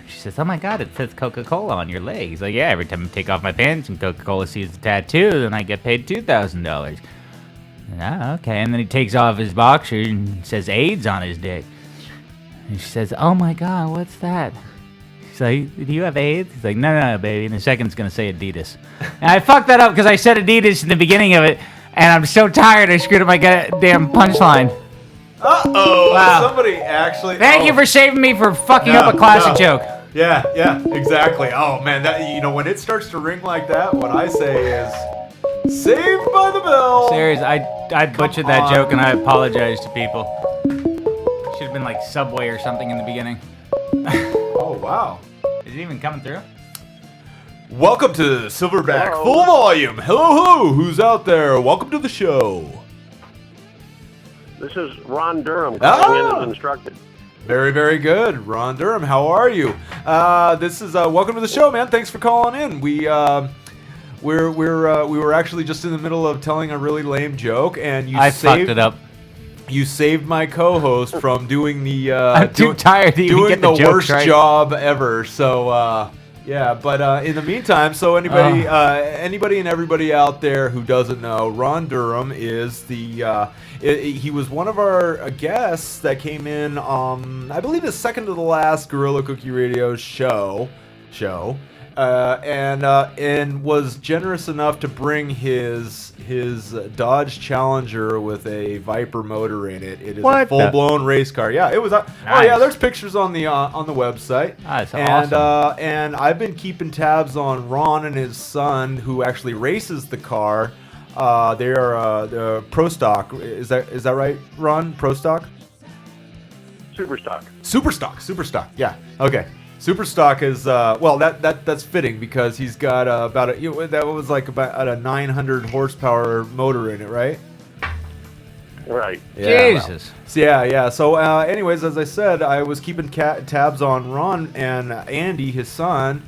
she says, "Oh my God, it says Coca-Cola on your leg." He's like, "Yeah, every time I take off my pants and Coca-Cola sees the tattoo, then I get paid $2,000. "Oh, okay." And then he takes off his boxer and says AIDS on his dick. And she says, "Oh my God, what's that?" She's like, "Do you have AIDS?" He's like, No, baby. And the second's going to say Adidas. And I fucked that up because I said Adidas in the beginning of it, and I'm so tired I screwed up my goddamn punchline. Uh-oh. Wow. Somebody actually... Thank you for saving me for fucking up a classic joke. Yeah, exactly. Oh, man, that when it starts to ring like that, what I say is... Saved by the bell! Serious, I butchered that joke and I apologize to people. Should have been like Subway or something in the beginning. Oh, wow. Is it even coming through? Welcome to Silverback Full Volume. Hello, who's out there? Welcome to the show. This is Ron Durham calling in as instructed. Very, very good. Ron Durham, how are you? This is welcome to the show, man. Thanks for calling in. We were actually just in the middle of telling a really lame joke, and you fucked it up. You saved my co-host from doing the I'm too tired to even doing get the the jokes worst right. job ever. So yeah, but in the meantime, so anybody and everybody out there who doesn't know, Ron Durham is the he was one of our guests that came in I believe the second to the last Gorilla Cookie Radio show. And was generous enough to bring his Dodge Challenger with a Viper motor in it. It is a full-blown race car. Yeah, it was. Oh yeah, Nice. there's pictures on the website. That's and awesome. and I've been keeping tabs on Ron and his son, who actually races the car. They are the Pro Stock. Is that right, Ron? Pro Stock? Superstock. Yeah. Okay. Superstock is that's fitting because he's got about that was like about a 900 horsepower motor in it, right? Right. Yeah. Jesus. So, yeah. So, anyways, as I said, I was keeping tabs on Ron and Andy, his son,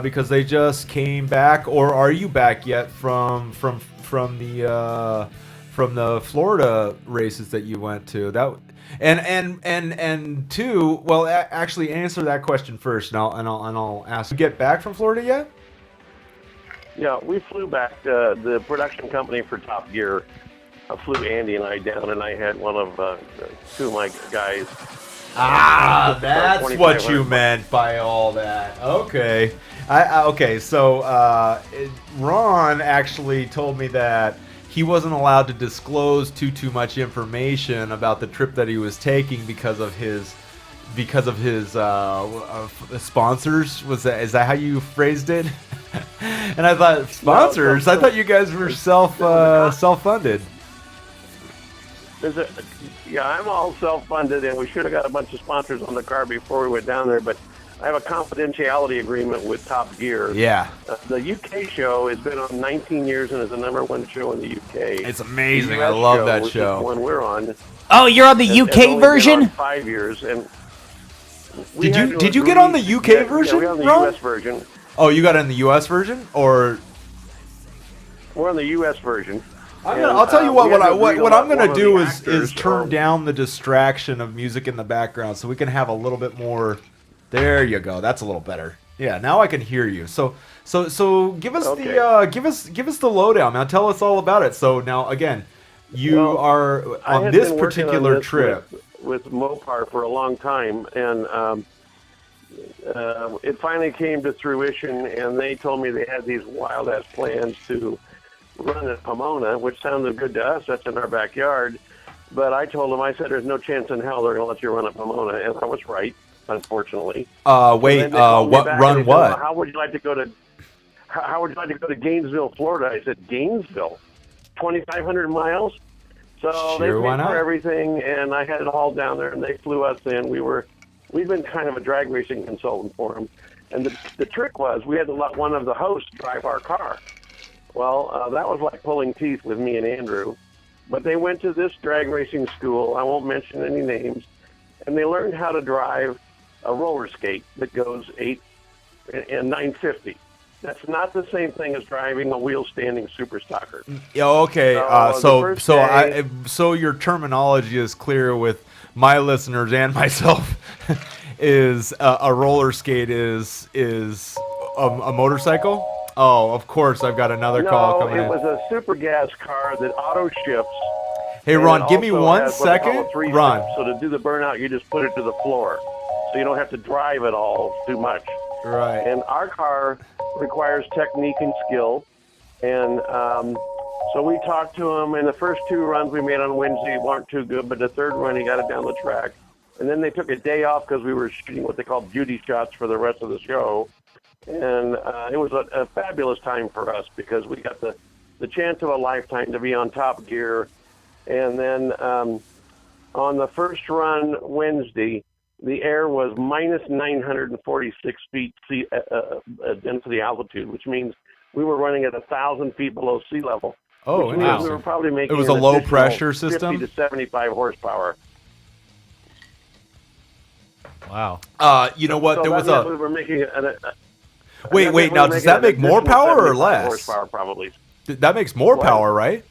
because they just came back. Or are you back yet from the Florida races that you went to? That and two. Well, actually, answer that question first, and I'll ask. You get back from Florida yet? Yeah, we flew back. The production company for Top Gear flew Andy and I down, and I had one of two of my guys. That's what you meant by all that. Okay. Okay, so Ron actually told me that he wasn't allowed to disclose too much information about the trip that he was taking because of his sponsors. Is that how you phrased it? And I thought sponsors. I thought you guys were self-funded. Yeah, I'm all self-funded, and we should have got a bunch of sponsors on the car before we went down there. But I have a confidentiality agreement with Top Gear. Yeah. The UK show has been on 19 years and is the #1 show in the UK. It's amazing. The I US love that which is show. the one we're on. Oh, you're on the has UK only version? Been on 5 years, and we Did had you to did you get on the agree- UK yeah, version, Yeah, we're on the Ron? US version. Oh, you got it in the US version, or We're on the US version. I'll tell you we what. had to What agree I'm on gonna one of do the is actors, turn down the distraction of music in the background, so we can have a little bit more. There you go. That's a little better. Yeah, now I can hear you. So give us Okay. the give us the lowdown, man. Tell us all about it. So now again, you Well, are I on had this been working particular on this trip. with Mopar for a long time, and it finally came to fruition. And they told me they had these wild ass plans to run at Pomona, which sounded good to us. That's in our backyard. But I told them, I said, "There's no chance in hell they're going to let you run at Pomona," and I was right, unfortunately. Wait, And then they called me what back run and they said, what? "Well, how would you like to go to? How would you like to go to Gainesville, Florida?" I said, "Gainesville, 2,500 miles." So they Sure, why paid not? for everything, and I had it hauled down there, and they flew us in. We've been kind of a drag racing consultant for them, and the trick was we had to let one of the hosts drive our car. Well, that was like pulling teeth with me and Andrew. But they went to this drag racing school. I won't mention any names, and they learned how to drive a roller skate that goes 8 and 950. That's not the same thing as driving a wheel standing super stocker. Yeah, okay. the first day- So your terminology is clear with my listeners and myself. Is a roller skate is a motorcycle? Oh, of course. I've got another call coming it in. was a super gas car that auto shifts. Hey, and Ron, it give me also 1 has what they call a second. three-step. Ron. So to do the burnout, you just put it to the floor, so you don't have to drive it all too much. Right. And our car requires technique and skill, and so we talked to him. And the first 2 runs we made on Wednesday weren't too good, but the third run he got it down the track. And then they took a day off because we were shooting what they call beauty shots for the rest of the show. And it was a fabulous time for us because we got the chance of a lifetime to be on Top Gear. And then on the first run Wednesday, the air was minus 946 feet density altitude, which means we were running at 1,000 feet below sea level. Oh, which means wow. we were probably making It was a an low additional pressure system? 50 to 75 horsepower. Wow. You know what? So There was that meant we a. were making Wait. we Now, were does making that an make more additional power or 75 less? Horsepower, probably. That makes more What? power, right?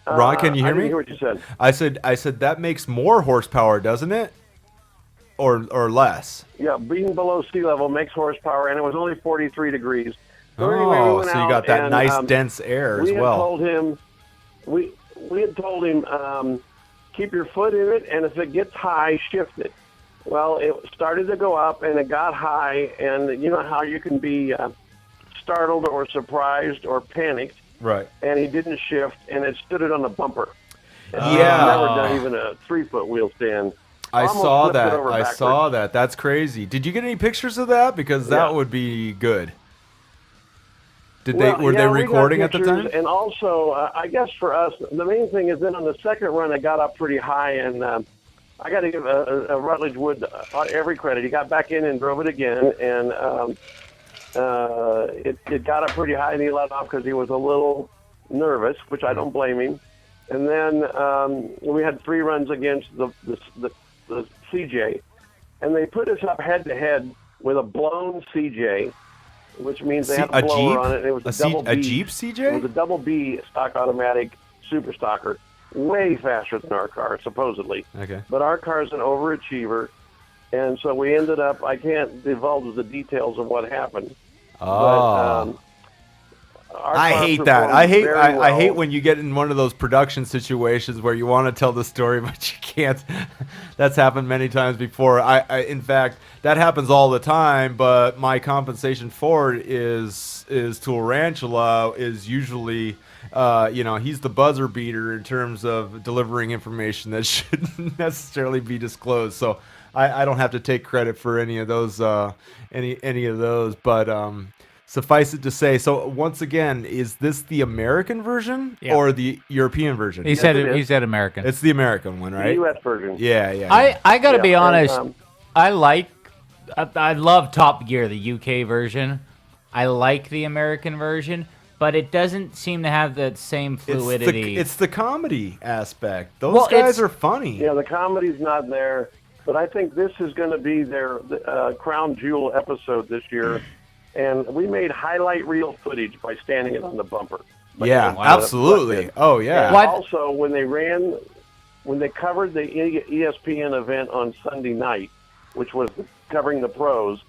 Ron, can you I hear didn't me? hear what you said. I said that makes more horsepower, doesn't it? Or less? Yeah, being below sea level makes horsepower, and it was only 43 degrees. So Oh, anyway, we went so you out got that and, nice dense air as we had well. told him, we had told him, keep your foot in it, and if it gets high, shift it. Well, it started to go up, and it got high, and you know how you can be startled or surprised or panicked, Right. and he didn't shift, and it stood it on the bumper. And Yeah. I've never done even a 3-foot wheel stand. I Almost saw flipped it that. over I backwards. saw that. That's crazy. Did you get any pictures of that? Because that Yeah. would be good. Did Well, they were they yeah, we got recording at the pictures, time? And also, I guess for us, the main thing is then on the second run, it got up pretty high, and I got to give a Rutledge Wood every credit. He got back in and drove it again, and it got up pretty high, and he let off because he was a little nervous, which I don't blame him. And then we had 3 runs against the CJ, and they put us up head-to-head with a blown CJ, which means they had a blower on it. And it was a double B. A Jeep CJ? It was a double B stock automatic super stocker, way faster than our car, supposedly. Okay. But our car's an overachiever, and so we ended up, I can't divulge the details of what happened. Oh. But, our I car hate that. performed I hate very I hate well. when you get in one of those production situations where you want to tell the story but you can't. That's happened many times before. I in fact, that happens all the time, but my compensation for it is Tarantula is usually he's the buzzer beater in terms of delivering information that shouldn't necessarily be disclosed. So I don't have to take credit for any of those but Suffice it to say, so once again, is this the American version Yeah. or the European version? He said it is. he said American. It's the American one, The right? U.S. version. Yeah. I gotta Yeah, be and, honest. I love Top Gear, the UK version. I like the American version, but it doesn't seem to have that same fluidity. It's the comedy aspect. Those Well, guys it's- are funny. Yeah, the comedy's not there, but I think this is going to be their crown jewel episode this year. And we made highlight reel footage by standing it on the bumper. Yeah, Like, absolutely. Oh, yeah. And What? also, when they covered the ESPN event on Sunday night, which was covering the pros,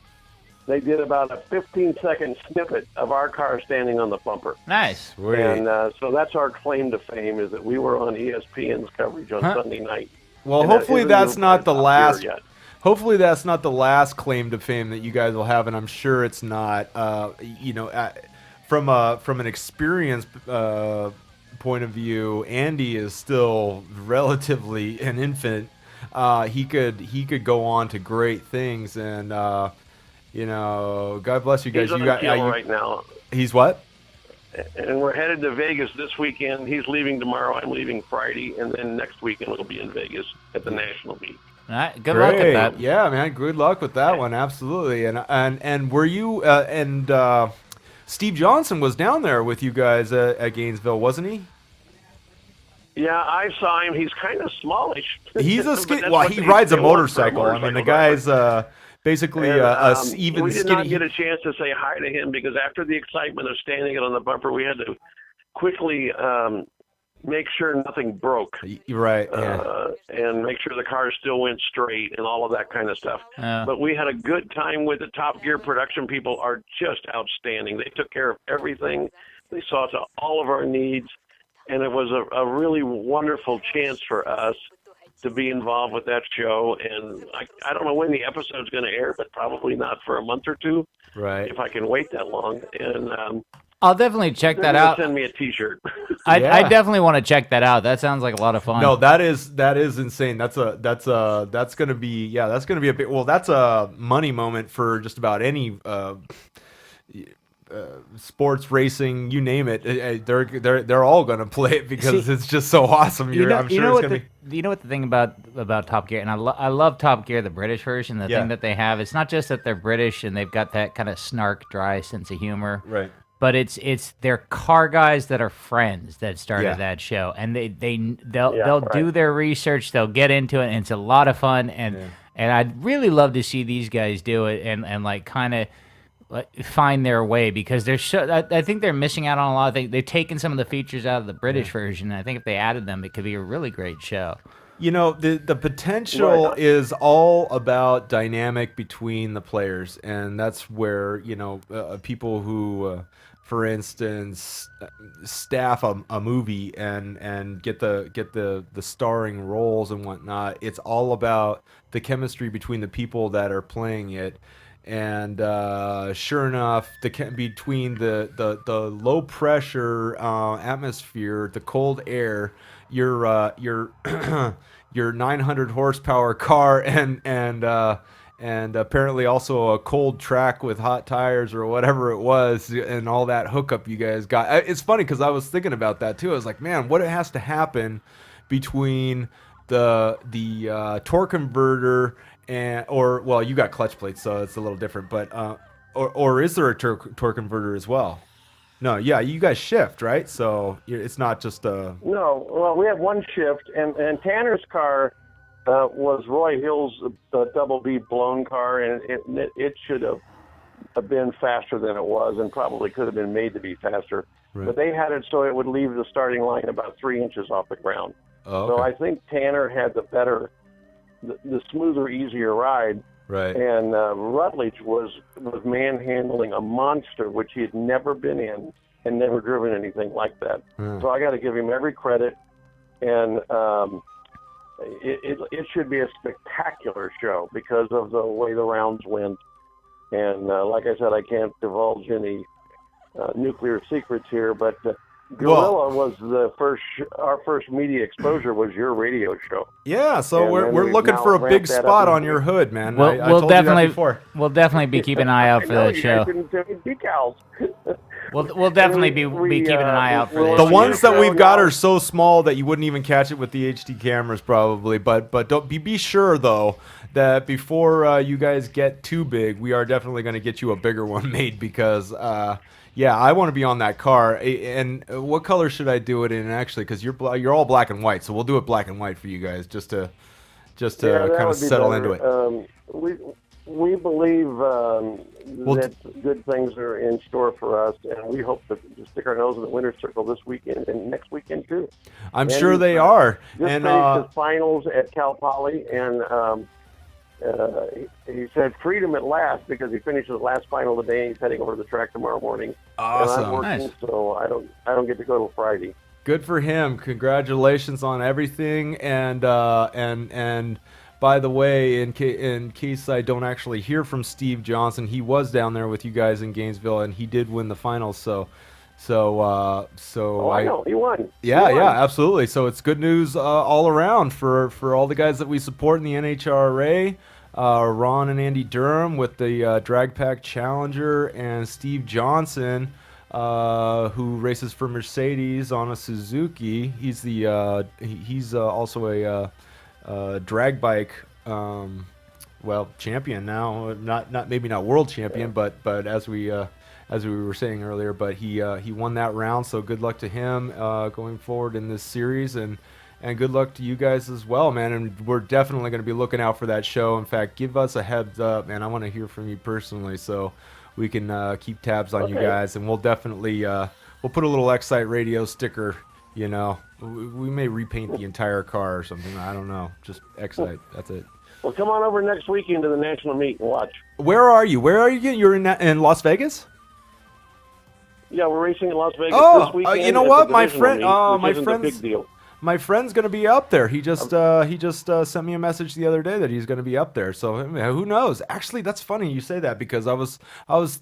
they did about a 15-second snippet of our car standing on the bumper. Nice. Sweet. And so that's our claim to fame, is that we were on ESPN's coverage on Sunday night. Well, And that hopefully isn't that's even not the Top Gear last. yet. Hopefully that's not the last claim to fame that you guys will have, and I'm sure it's not. From an experience point of view, Andy is still relatively an infant. He could go on to great things, and God bless you guys. He's on You the got keel right now. He's what? And we're headed to Vegas this weekend. He's leaving tomorrow. I'm leaving Friday. And then next weekend we'll be in Vegas at the National Meet. All right, good luck at that. Yeah, man. Good luck with that one. Absolutely. And were you Steve Johnson was down there with you guys at Gainesville, wasn't he? Yeah, I saw him. He's kind of smallish. He's a But skinny. that's Well, what he they- rides a they want for motorcycle. I mean, the motorcycle guy's driver. basically And, even we did skinny. not get a chance to say hi to him because after the excitement of standing it on the bumper, we had to quickly make sure nothing broke. Right. Yeah. And make sure the car still went straight and all of that kind of stuff. But we had a good time with the Top Gear production people are just outstanding. They took care of everything. They saw to all of our needs, and it was a really wonderful chance for us to be involved with that show. And I don't know when the episode's going to air, but probably not for a month or two, Right. if I can wait that long. And I'll definitely check they're that gonna out. send me a T-shirt. I Yeah. definitely want to check that out. That sounds like a lot of fun. No, that is insane. That's gonna be a big. Well, that's a money moment for just about any sports racing, you name it. They're all gonna play it because See, it's just so awesome. I'm sure it's gonna be. You know what the thing about Top Gear, and I love Top Gear, the British version. The Yeah. thing that they have, it's not just that they're British and they've got that kind of snark, dry sense of humor. Right. But it's they're car guys that are friends that started Yeah. that show, and they'll Yeah, they'll right. do their research, they'll get into it, and it's a lot of fun. And I'd really love to see these guys do it and like kind of find their way, because I think they're missing out on a lot of things. They've taken some of the features out of the British version, and I think if they added them, it could be a really great show. You know, the potential Right. is all about dynamic between the players, and that's where people who, for instance, staff a movie and get the starring roles and whatnot. It's all about the chemistry between the people that are playing it. And sure enough, between the low pressure atmosphere, the cold air, your your 900 horsepower car, and apparently also a cold track with hot tires or whatever it was, and all that hookup you guys got. It's funny because I was thinking about that too. I was like, man, what has to happen between the torque converter or you got clutch plates, so it's a little different, but or is there a torque converter as well? No, yeah, you guys shift, right? So it's not just a... No, well, we have one shift, and Tanner's car was Roy Hill's double B blown car, and it should have been faster than it was, and probably could have been made to be faster. Right. But they had it so it would leave the starting line about 3 inches off the ground. Oh, So okay. I think Tanner had the smoother, easier ride. Right. And Rutledge was manhandling a monster, which he had never been in and never driven anything like that. So I got to give him every credit. And it should be a spectacular show because of the way the rounds went. And like I said, I can't divulge any nuclear secrets here, but Gorilla was our first media exposure was your radio show. Yeah, so And then we're we've looking now for a big ramped that spot up on your hood, man. We'll, I we'll told you that definitely before. we'll definitely be keeping an eye out for I know, that you show. guys didn't send me decals. We'll definitely be keeping an eye out for we'll- this. The ones that we've got now- are so small that you wouldn't even catch it with the HD cameras, probably. But don't be sure though that before you guys get too big, we are definitely going to get you a bigger one made because yeah, I want to be on that car. And what color should I do it in actually? Because you're all black and white, so we'll do it black and white for you guys just to that kind of would be settle better. into it. We believe that good things are in store for us, and we hope to stick our nose in the winner's circle this weekend and next weekend too. I'm And sure they he's, are. Just And finished his finals at Cal Poly, and he said freedom at last because he finished his last final today. And he's heading over to the track tomorrow morning. Awesome. And I'm working, Nice. so I don't get to go till Friday. good for him. Congratulations on everything. And by the way, in case I don't actually hear from Steve Johnson, he was down there with you guys in Gainesville, and he did win the finals. So I know he won. Yeah, He won. yeah, absolutely. So it's good news all around for all the guys that we support in the NHRA. Ron and Andy Durham with the Drag Pack Challenger, and Steve Johnson, who races for Mercedes on a Suzuki. He's also a drag bike champion now. Maybe not world champion, but as we were saying earlier, but he won that round. So good luck to him going forward in this series, and good luck to you guys as well, man. And we're definitely going to be looking out for that show. In fact, give us a heads up, man. I want to hear from you personally, so we can keep tabs on you guys. And we'll definitely we'll put a little Excite Radio sticker. You know, we may repaint the entire car or something. I don't know. Just Excite. That's it. Well, come on over next weekend to the national meet and watch. Where are you? Where are you again? You're in Las Vegas? Yeah, we're racing in Las Vegas Oh, this weekend. you know at what? the My divisional friend- meet, my which isn't a friend's- big deal. My friend's gonna be up there. He just sent me a message the other day that he's gonna be up there. So I mean, who knows? Actually, that's funny you say that because I was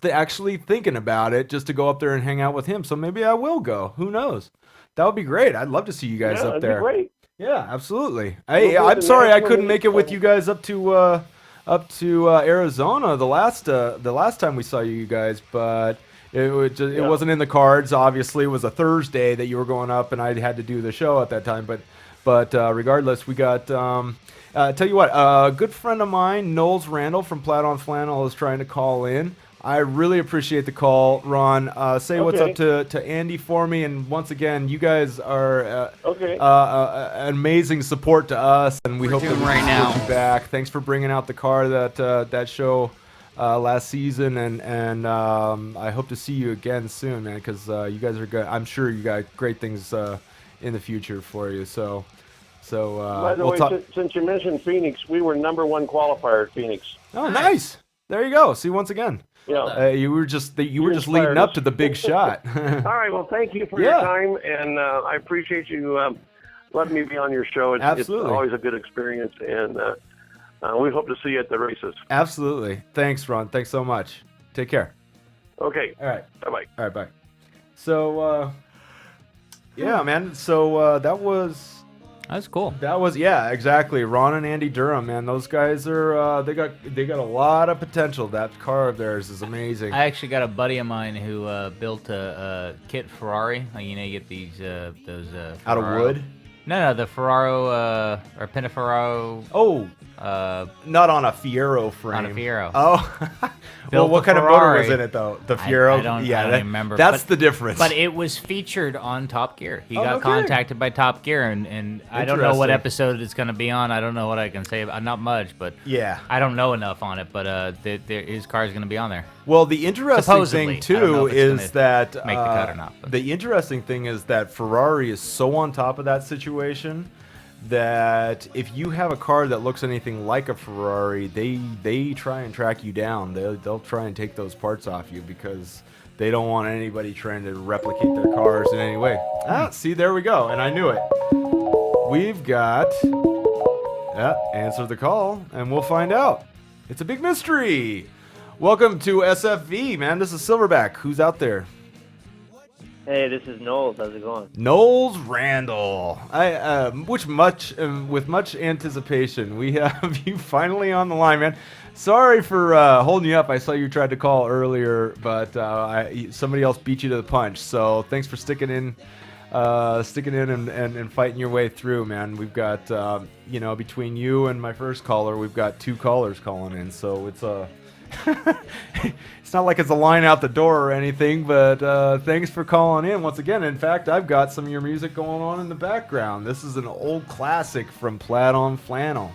actually thinking about it just to go up there and hang out with him. So maybe I will go. Who knows? That would be great. I'd love to see you guys Yeah, up that'd there. be great. Yeah, absolutely. We'll Hey, do I'm the sorry I national couldn't make it meet with thing. you guys up to Arizona the last time we saw you guys, but it wasn't in the cards. Obviously, it was a Thursday that you were going up, and I had to do the show at that time. But regardless, we got. Tell you what, a good friend of mine, Knowles Randall from Plaid on Flannel, is trying to call in. I really appreciate the call, Ron. Say what's up to Andy for me, and once again, you guys are an amazing support to us, and we hope that we doing right can now. support you back. Thanks for bringing out the car that show last season, and I hope to see you again soon, man, because you guys are good. I'm sure you got great things in the future for you. So By the we'll way, talk. since you mentioned Phoenix, we were #1 qualifier at Phoenix. Oh, nice. There you go. See, once again. Yeah. You were just leading inspired up us. to the big shot. All right. Well, thank you for Yeah. your time, and I appreciate you letting me be on your show. It's Absolutely. always a good experience, and we hope to see you at the races. Absolutely. Thanks, Ron. Thanks so much. Take care. Okay. All right. Bye-bye. All right. Bye. So, yeah, man. So that was cool. yeah, exactly. Ron and Andy Durham, man. Those guys are they got a lot of potential. That car of theirs is amazing. I actually got a buddy of mine who built a kit Ferrari. Like, you know, you get these those Out of Ferraro- wood? No, the Ferraro or Pininfarina. Oh, not on a Fiero frame. On a Fiero. Oh. Well, Built what a kind of motor was Ferrari. in it though? The Fiero. I don't that- even remember. That's but- the difference. But it was featured on Top Gear. He Oh, got no kidding. contacted by Top Gear, and I don't know what Interesting. episode it's going to be on. I don't know what I can say about. Not much, but Yeah. I don't know enough on it. But his car is going to be on there. Well, the interesting Supposedly. thing I don't know too if it's is gonna that make the cut or not, but- the interesting thing is that Ferrari is so on top of that situation that if you have a car that looks anything like a Ferrari, they try and track you down. They'll try and take those parts off you because they don't want anybody trying to replicate their cars in any way. See, there we go, and I knew it. We've got answer the call, and we'll find out. It's a big mystery. Welcome to S.F.V, man. This is Silverback. Who's out there? Hey, this is Knowles. How's it going? Knowles Randall. With much anticipation, we have you finally on the line, man. Sorry for holding you up. I saw you tried to call earlier, but somebody else beat you to the punch. So thanks for sticking in and fighting your way through, man. We've got between you and my first caller, we've got 2 callers calling in. So it's it's not like it's a line out the door or anything, but thanks for calling in once again. In fact, I've got some of your music going on in the background. This is an old classic from Plaid on Flannel.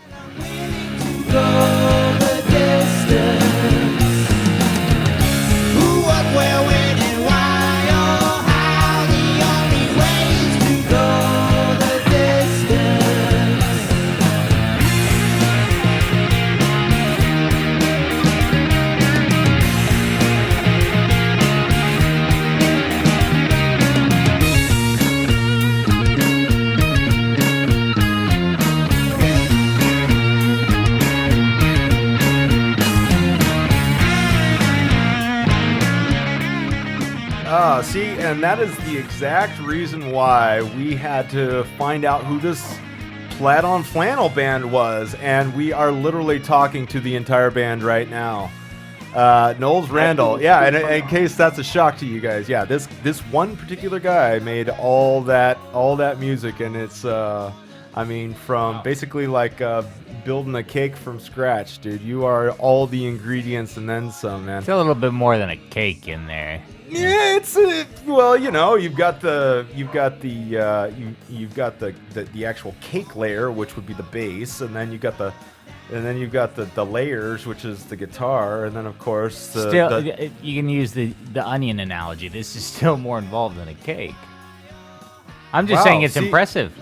See, and that is the exact reason why we had to find out who this Plaid on Flannel band was, and we are literally talking to the entire band right now. Knowles Randall, yeah, and in case that's a shock to you guys, yeah, this one particular guy made all that music, and it's, from basically like building a cake from scratch, dude. You are all the ingredients and then some, man. It's a little bit more than a cake in there. Yeah, it's you've got the actual cake layer, which would be the bass, and then you've got the layers, which is the guitar, and then of course you can use the onion analogy. This is still more involved than a cake. I'm just saying it's impressive.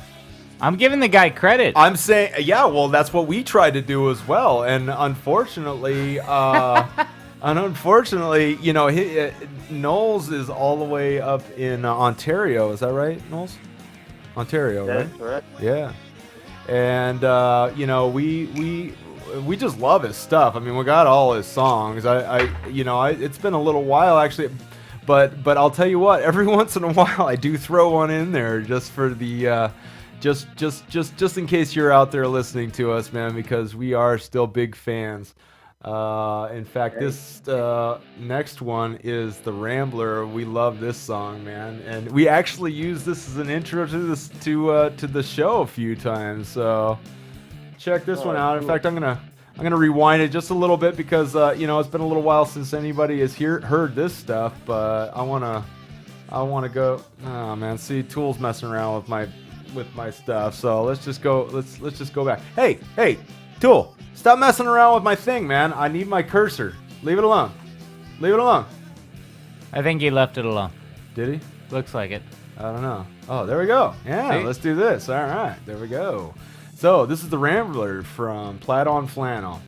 I'm giving the guy credit. I'm saying, yeah, well, that's what we tried to do as well, and unfortunately, Knowles is all the way up in Ontario. Is that right, Knowles? Ontario, right? That's correct. Yeah. And we just love his stuff. I mean, we got all his songs. It's been a little while actually, but I'll tell you what. Every once in a while, I do throw one in there just for the. Just in case you're out there listening to us, man, because we are still big fans. In fact, this next one is The Rambler. We love this song, man, and we actually use this as an intro to this to the show a few times. So check this one out. In fact, I'm gonna rewind it just a little bit because it's been a little while since anybody has heard this stuff. But I wanna go. Oh man, see, Tool's messing around with my stuff. So let's just go. Let's just go back. Hey, Tool. Stop messing around with my thing, man. I need my cursor. Leave it alone. Leave it alone. I think he left it alone. Did he? Looks like it. I don't know. Oh, there we go. Yeah, See? Let's do this. All right, there we go. So this is The Rambler from Plaid on Flannel.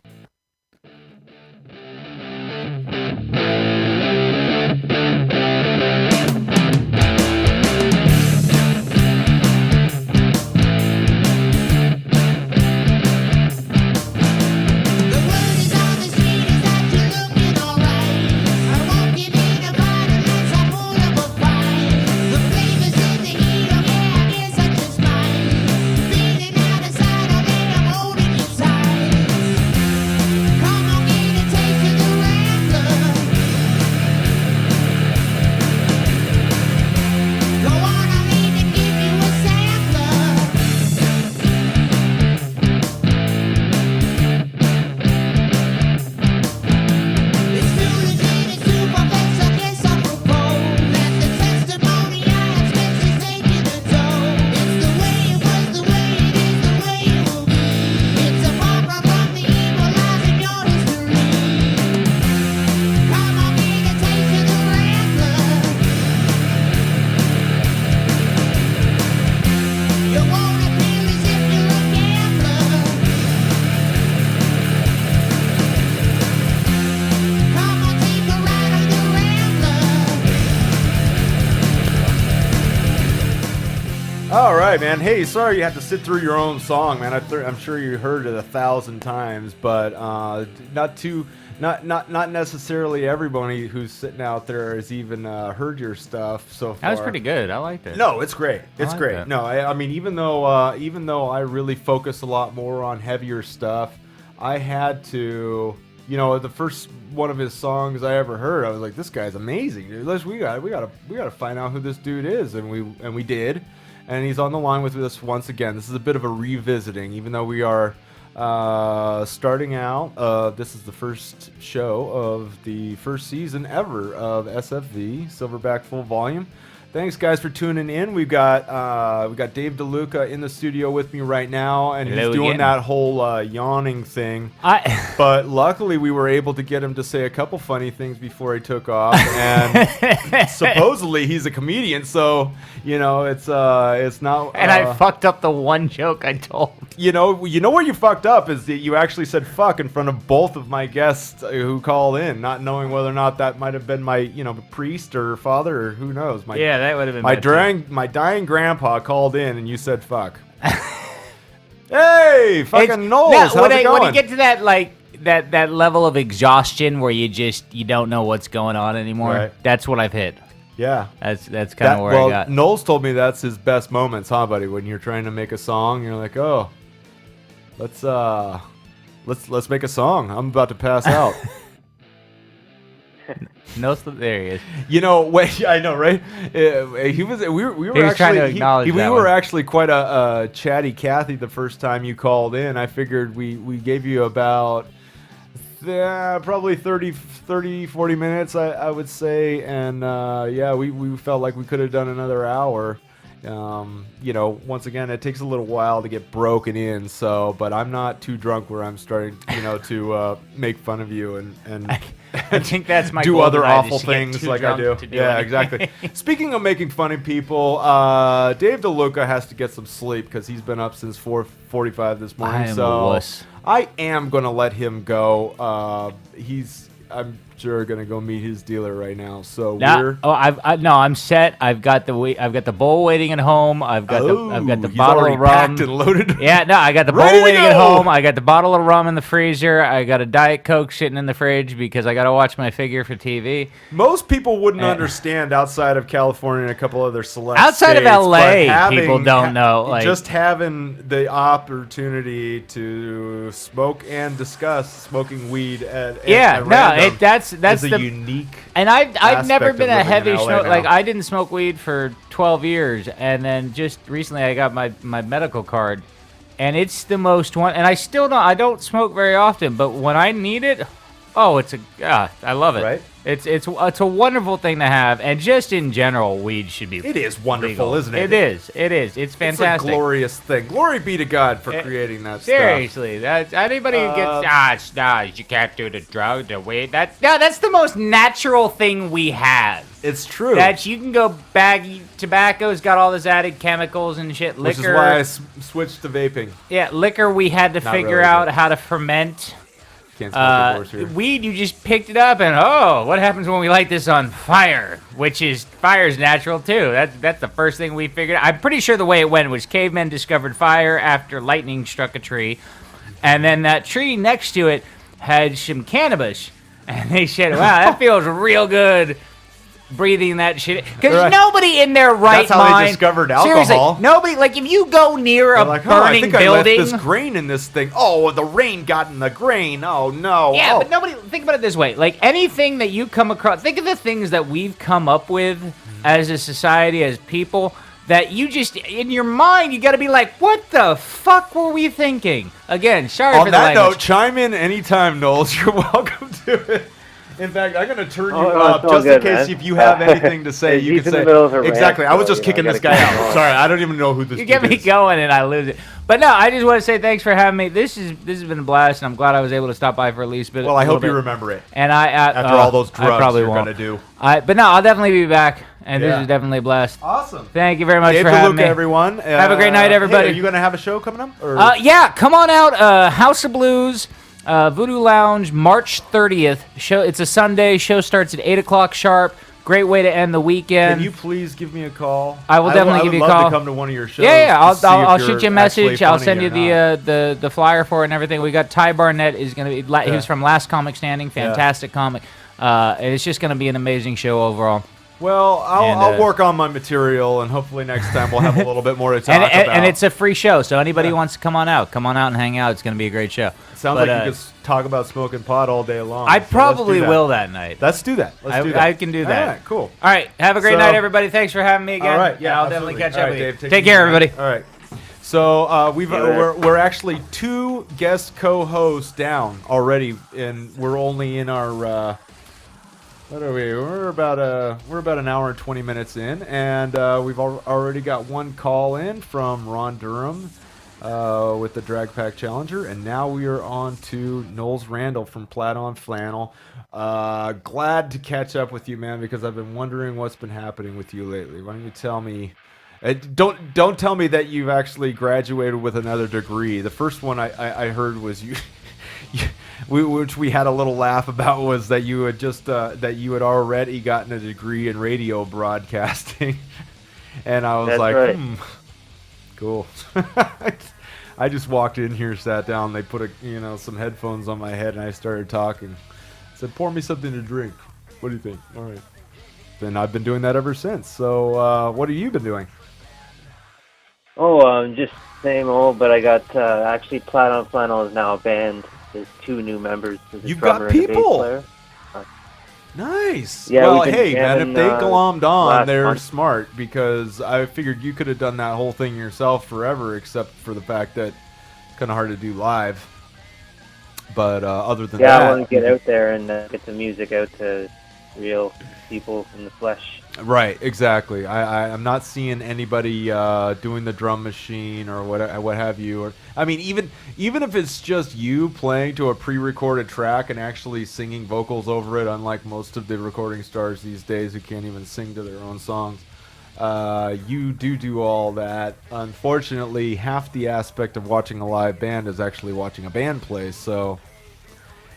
All right, man. Hey, sorry you had to sit through your own song, man. I'm sure you heard it 1,000 times, but not too not necessarily everybody who's sitting out there has even heard your stuff so far. That was pretty good. I liked it. No, it's great. It's like great. that. No, I mean, even though I really focus a lot more on heavier stuff, I had to, the first one of his songs I ever heard, I was like, this guy's amazing, dude. We gotta find out who this dude is, and we did, and he's on the line with us once again. This is a bit of a revisiting, even though we are starting out. This is the first show of the first season ever of S.F.V. Silverback Full Volume. Thanks, guys, for tuning in. We've got Dave DeLuca in the studio with me right now, and Hello he's doing again. that whole yawning thing. But luckily, we were able to get him to say a couple funny things before he took off, and supposedly he's a comedian, so it's not. And I fucked up the one joke I told. You know where you fucked up is that you actually said "fuck" in front of both of my guests who called in, not knowing whether or not that might have been my priest or father or who knows. Yeah, that would have been my dying grandpa called in and you said "fuck." Hey, fucking Knowles, how's it going? When you get to that that level of exhaustion where you don't know what's going on anymore, Right. that's what I've hit. Yeah, That's kind of where I got. Knowles told me that's his best moments, huh, buddy? When you're trying to make a song, you're like, oh, let's make a song. I'm about to pass out. There he is. Wait, I know, right? He was. We were He was actually. trying to acknowledge we that were one. actually quite a chatty Cathy the first time you called in. I figured we gave you about probably 30, 40 minutes, I would say, and we felt like we could have done another hour. Once again, it takes a little while to get broken in. But I'm not too drunk where I'm starting, to make fun of you and I think that's my do goal other tonight, awful is to get things too like I drunk do. to do Yeah, anything. exactly. Speaking of making fun of people, Dave DeLuca has to get some sleep because he's been up since 4:45 this morning. I am so a wuss. I am gonna let him go. I'm sure gonna go meet his dealer right now. So we're. I'm set. I've got the bowl waiting at home. I've got the he's bottle already of rum. packed and loaded. Yeah, no, I got the bowl Ready to waiting at go! home. I got the bottle of rum in the freezer. I got a Diet Coke sitting in the fridge because I got to watch my figure for TV. Most people wouldn't understand outside of California and a couple other select Outside of states, LA, but having- people don't know, like- just having the opportunity to smoke and discuss smoking weed at random that's is the a unique. And I've never aspect been of a living heavy in LA smoker. now. Like, I didn't smoke weed for 12 years, and then just recently I got my medical card, and it's the most one. And I don't smoke very often, but when I need it, I love it. Right? It's a wonderful thing to have, and just in general, weed should be. It is wonderful, legal. isn't it? It is. It's fantastic. It's a glorious thing. Glory be to God for creating that stuff. Seriously, that's anybody who gets you can't do the drug, the weed. That's the most natural thing we have. It's true. That you can go bag tobacco's got all this added chemicals and shit. Which Liquor, is why I switched to vaping. yeah, liquor. We had to Not figure really, out but- how to ferment. Can't smoke a horse here. Weed, you just picked it up, and what happens when we light this on fire? Fire's natural too. That's the first thing we figured out. I'm pretty sure the way it went was cavemen discovered fire after lightning struck a tree, and then that tree next to it had some cannabis, and they said, "Wow, that feels real good." Breathing that shit, because Right. nobody in their right That's how they mind. discovered Seriously, alcohol. nobody, like, if you go near a They're like, I burning think I building, left this grain in this thing. Oh, the rain got in the grain. Oh no. yeah, Oh. but nobody, think about it this way: like, anything that you come across, think of the things that we've come up with as a society, as people, that you just, in your mind, you got to be like, what the fuck were we thinking? Again, sorry On for the that language. note, chime in anytime, Knowles. You're welcome to it. In fact, I'm going to turn you Oh, no, up it's all just good, in case man. if you have anything to say, you He's can in say. the middle of a rant, Exactly. I was so, just you know, kicking I this gotta guy keep it out. going. Sorry, I don't even know who this You get dude me is. going and I lose it. But no, I just want to say thanks for having me. This has been a blast, and I'm glad I was able to stop by for at least a bit. Well, I hope you bit. remember it. And After all those I drugs probably you're won't. going to do. But no, I'll definitely be back, and Yeah. this is definitely a blast. Awesome. Thank you very much Dave for having DeLuca, me. everyone. Have a great night, everybody. Hey, are you going to have a show coming up? Or? Yeah, come on out. House of Blues, Voodoo Lounge, March 30th. Show. It's a Sunday. Show starts at 8 o'clock sharp. Great way to end the weekend. Can you please give me a call? I will definitely give you a I would call. love to come to one of your shows. Yeah, to see if I'll you're shoot you a message. actually I'll funny send you or not. the flyer for it and everything. We got Ty Barnett is going to be. He was from Last Comic Standing, fantastic comic. And it's just going to be an amazing show overall. Well, I'll work on my material, and hopefully next time we'll have a little bit more to talk about. And it's a free show, so anybody who wants to come on out and hang out. It's going to be a great show. Sounds like you could talk about smoking pot all day long. I so probably let's do will that night. Let's do that. Let's do that. I can do that. All right, cool. All right, have a great So- night, everybody. Thanks for having me again. All right, yeah, I'll absolutely. definitely catch All up right, with you. Dave, Take it care, easy, man. everybody. All right. So we're actually 2 guest co-hosts down already, and we're only in our what are we? We're about an hour and 20 minutes in, and we've already got one call in from Ron Durham with the Drag Pack Challenger, and now we are on to Knowles Randall from Plaid on Flannel. Glad to catch up with you, man, because I've been wondering what's been happening with you lately. Why don't you tell me? Don't tell me that you've actually graduated with another degree. The first one I heard was you. Which we had a little laugh about, was that you had just that you had already gotten a degree in radio broadcasting, and I was That's like, right. Cool. I just walked in here, sat down, they put some headphones on my head, and I started talking. Said, pour me something to drink. What do you think? All right. Then I've been doing that ever since. So what have you been doing? Just same old, but I got actually Plaid on Flannel is now a band. There's 2 new members. There's a You've drummer got and a bass people! player. Nice. Yeah, well, we've been hey, man, if jamming, they glommed on, last they're month. smart, because I figured you could have done that whole thing yourself forever, except for the fact that it's kind of hard to do live. But other than that... I want to get out there and get the music out to real people in the flesh. Right, exactly. I'm not seeing anybody doing the drum machine or what have you. Or I mean, even if it's just you playing to a pre-recorded track and actually singing vocals over it, unlike most of the recording stars these days who can't even sing to their own songs, you do all that. Unfortunately, half the aspect of watching a live band is actually watching a band play. So,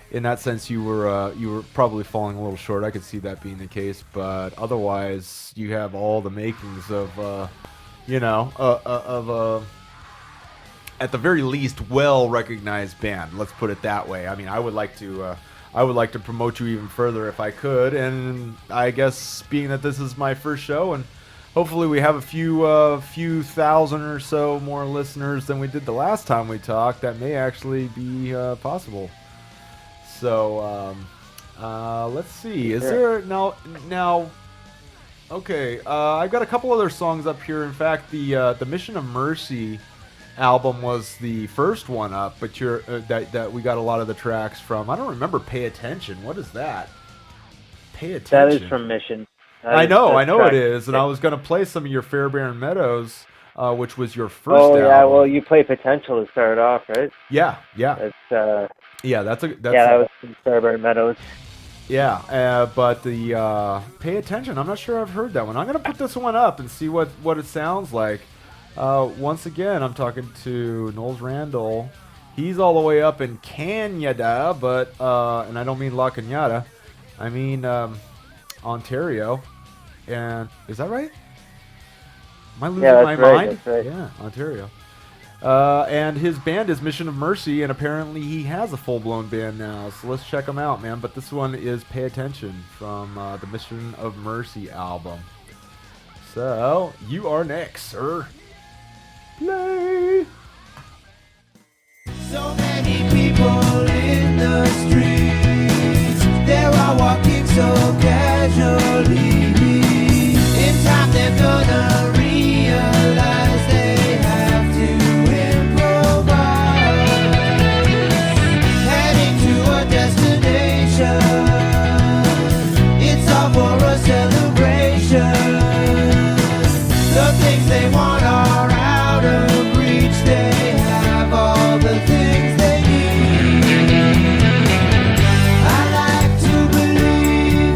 in that sense, you were probably falling a little short. I could see that being the case, but otherwise, you have all the makings of, at the very least, well-recognized band. Let's put it that way. I mean, I would like to promote you even further if I could, and I guess being that this is my first show, and hopefully we have a few thousand or so more listeners than we did the last time we talked, that may actually be possible. So, let's see. Is there now? Okay, I've got a couple other songs up here. In fact, the Mission of Mercy album was the first one up, but that we got a lot of the tracks from. I don't remember. Pay Attention. What is that? Pay Attention. That is from Mission. I know track. it is, and I was going to play some of your Fairbairn Meadows, which was your first. Oh yeah, album. well you play Potential to start off, right? Yeah. That's That's that was from Silverback Meadows. Yeah, but the Pay Attention, I'm not sure I've heard that one. I'm going to put this one up and see what it sounds like. Once again, I'm talking to Knowles Randall. He's all the way up in Canada, but and I don't mean La Cañada. I mean Ontario. And is that right? Am I losing my mind? That's right. Yeah, Ontario. And his band is Mission of Mercy, and apparently he has a full-blown band now. So let's check him out, man. But this one is Pay Attention from the Mission of Mercy album. So, you are next, sir. Play! So many people in the streets, they're all walking so casually. In time they're gonna realize they have to improvise. Heading to a destination, it's all for a celebration. The things they want are out of reach, they have all the things they need. I like to believe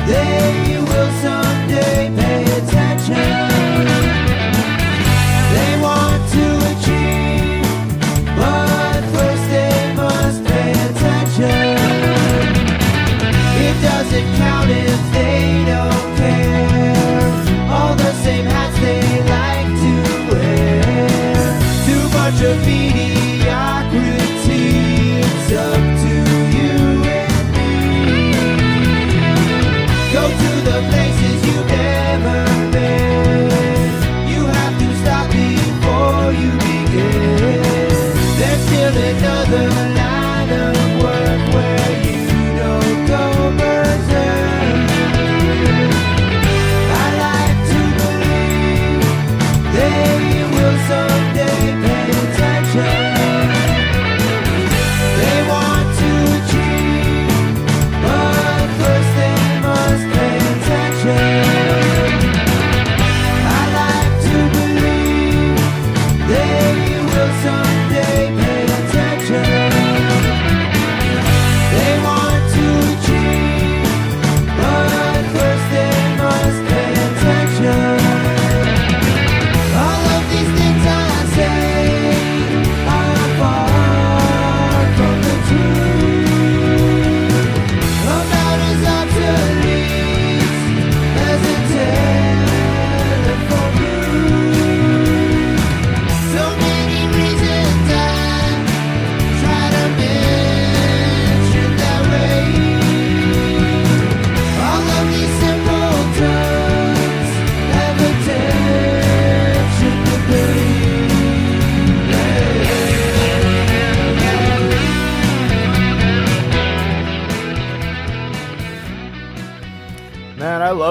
they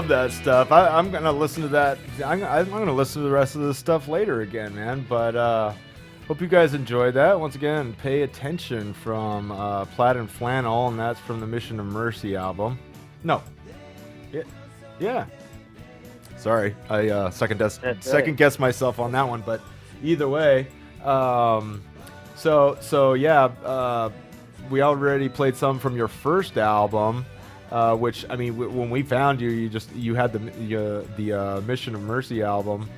love that stuff. I'm gonna listen to that. I'm gonna listen to the rest of this stuff later again, man. But hope you guys enjoyed that. Once again, Pay Attention from Plaid and Flannel, and that's from the Mission of Mercy album. No. Yeah. Sorry, I second guessed myself on that one, but either way, so yeah, we already played some from your first album, which I mean, when we found you, you had the Mission of Mercy album,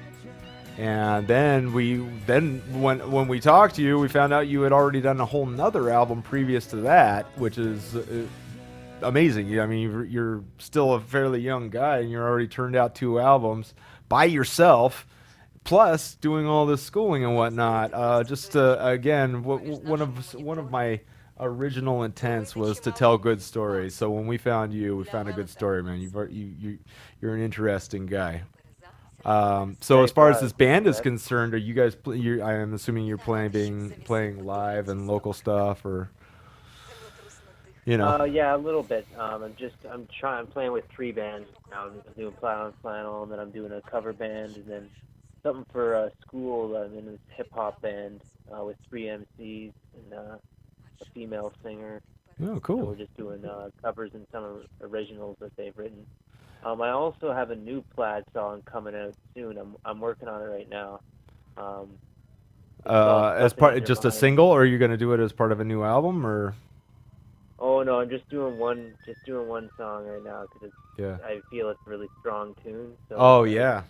and then when we talked to you, we found out you had already done a whole nother album previous to that, which is amazing. I mean, you're still a fairly young guy, and you're already turned out 2 albums by yourself, plus doing all this schooling and whatnot. Again, one of my original intents was to tell good stories. So when we found you, we found a good story, man. You're an interesting guy. So as far as this band is concerned, are you guys? I'm assuming you're playing live and local stuff, or yeah, a little bit. I'm playing with 3 bands now. I'm doing Plaid on Flannel, and then I'm doing a cover band, and then something for school. I'm in this hip hop band with 3 MCs and a female singer. Oh, cool. So we're just doing covers and some originals that they've written. I also have a new Plaid song coming out soon. I'm working on it right now. As part, just a single, or are you going to do it as part of a new album, or? Oh no, I'm just doing one song right now because I feel it's a really strong tune. So yeah.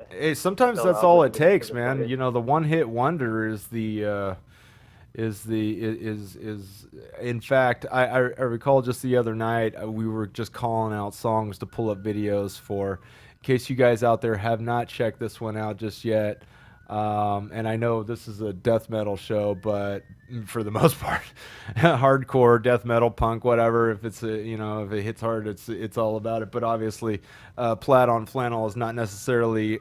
Hey, sometimes so that's I'll all listen it to takes, the man. footage. You know, the one-hit wonder is in fact, I recall just the other night we were just calling out songs to pull up videos for. In case you guys out there have not checked this one out just yet, and I know this is a death metal show, but for the most part, hardcore death metal, punk, whatever. If it's if it hits hard, it's all about it. But obviously, Plaid on Flannel is not necessarily,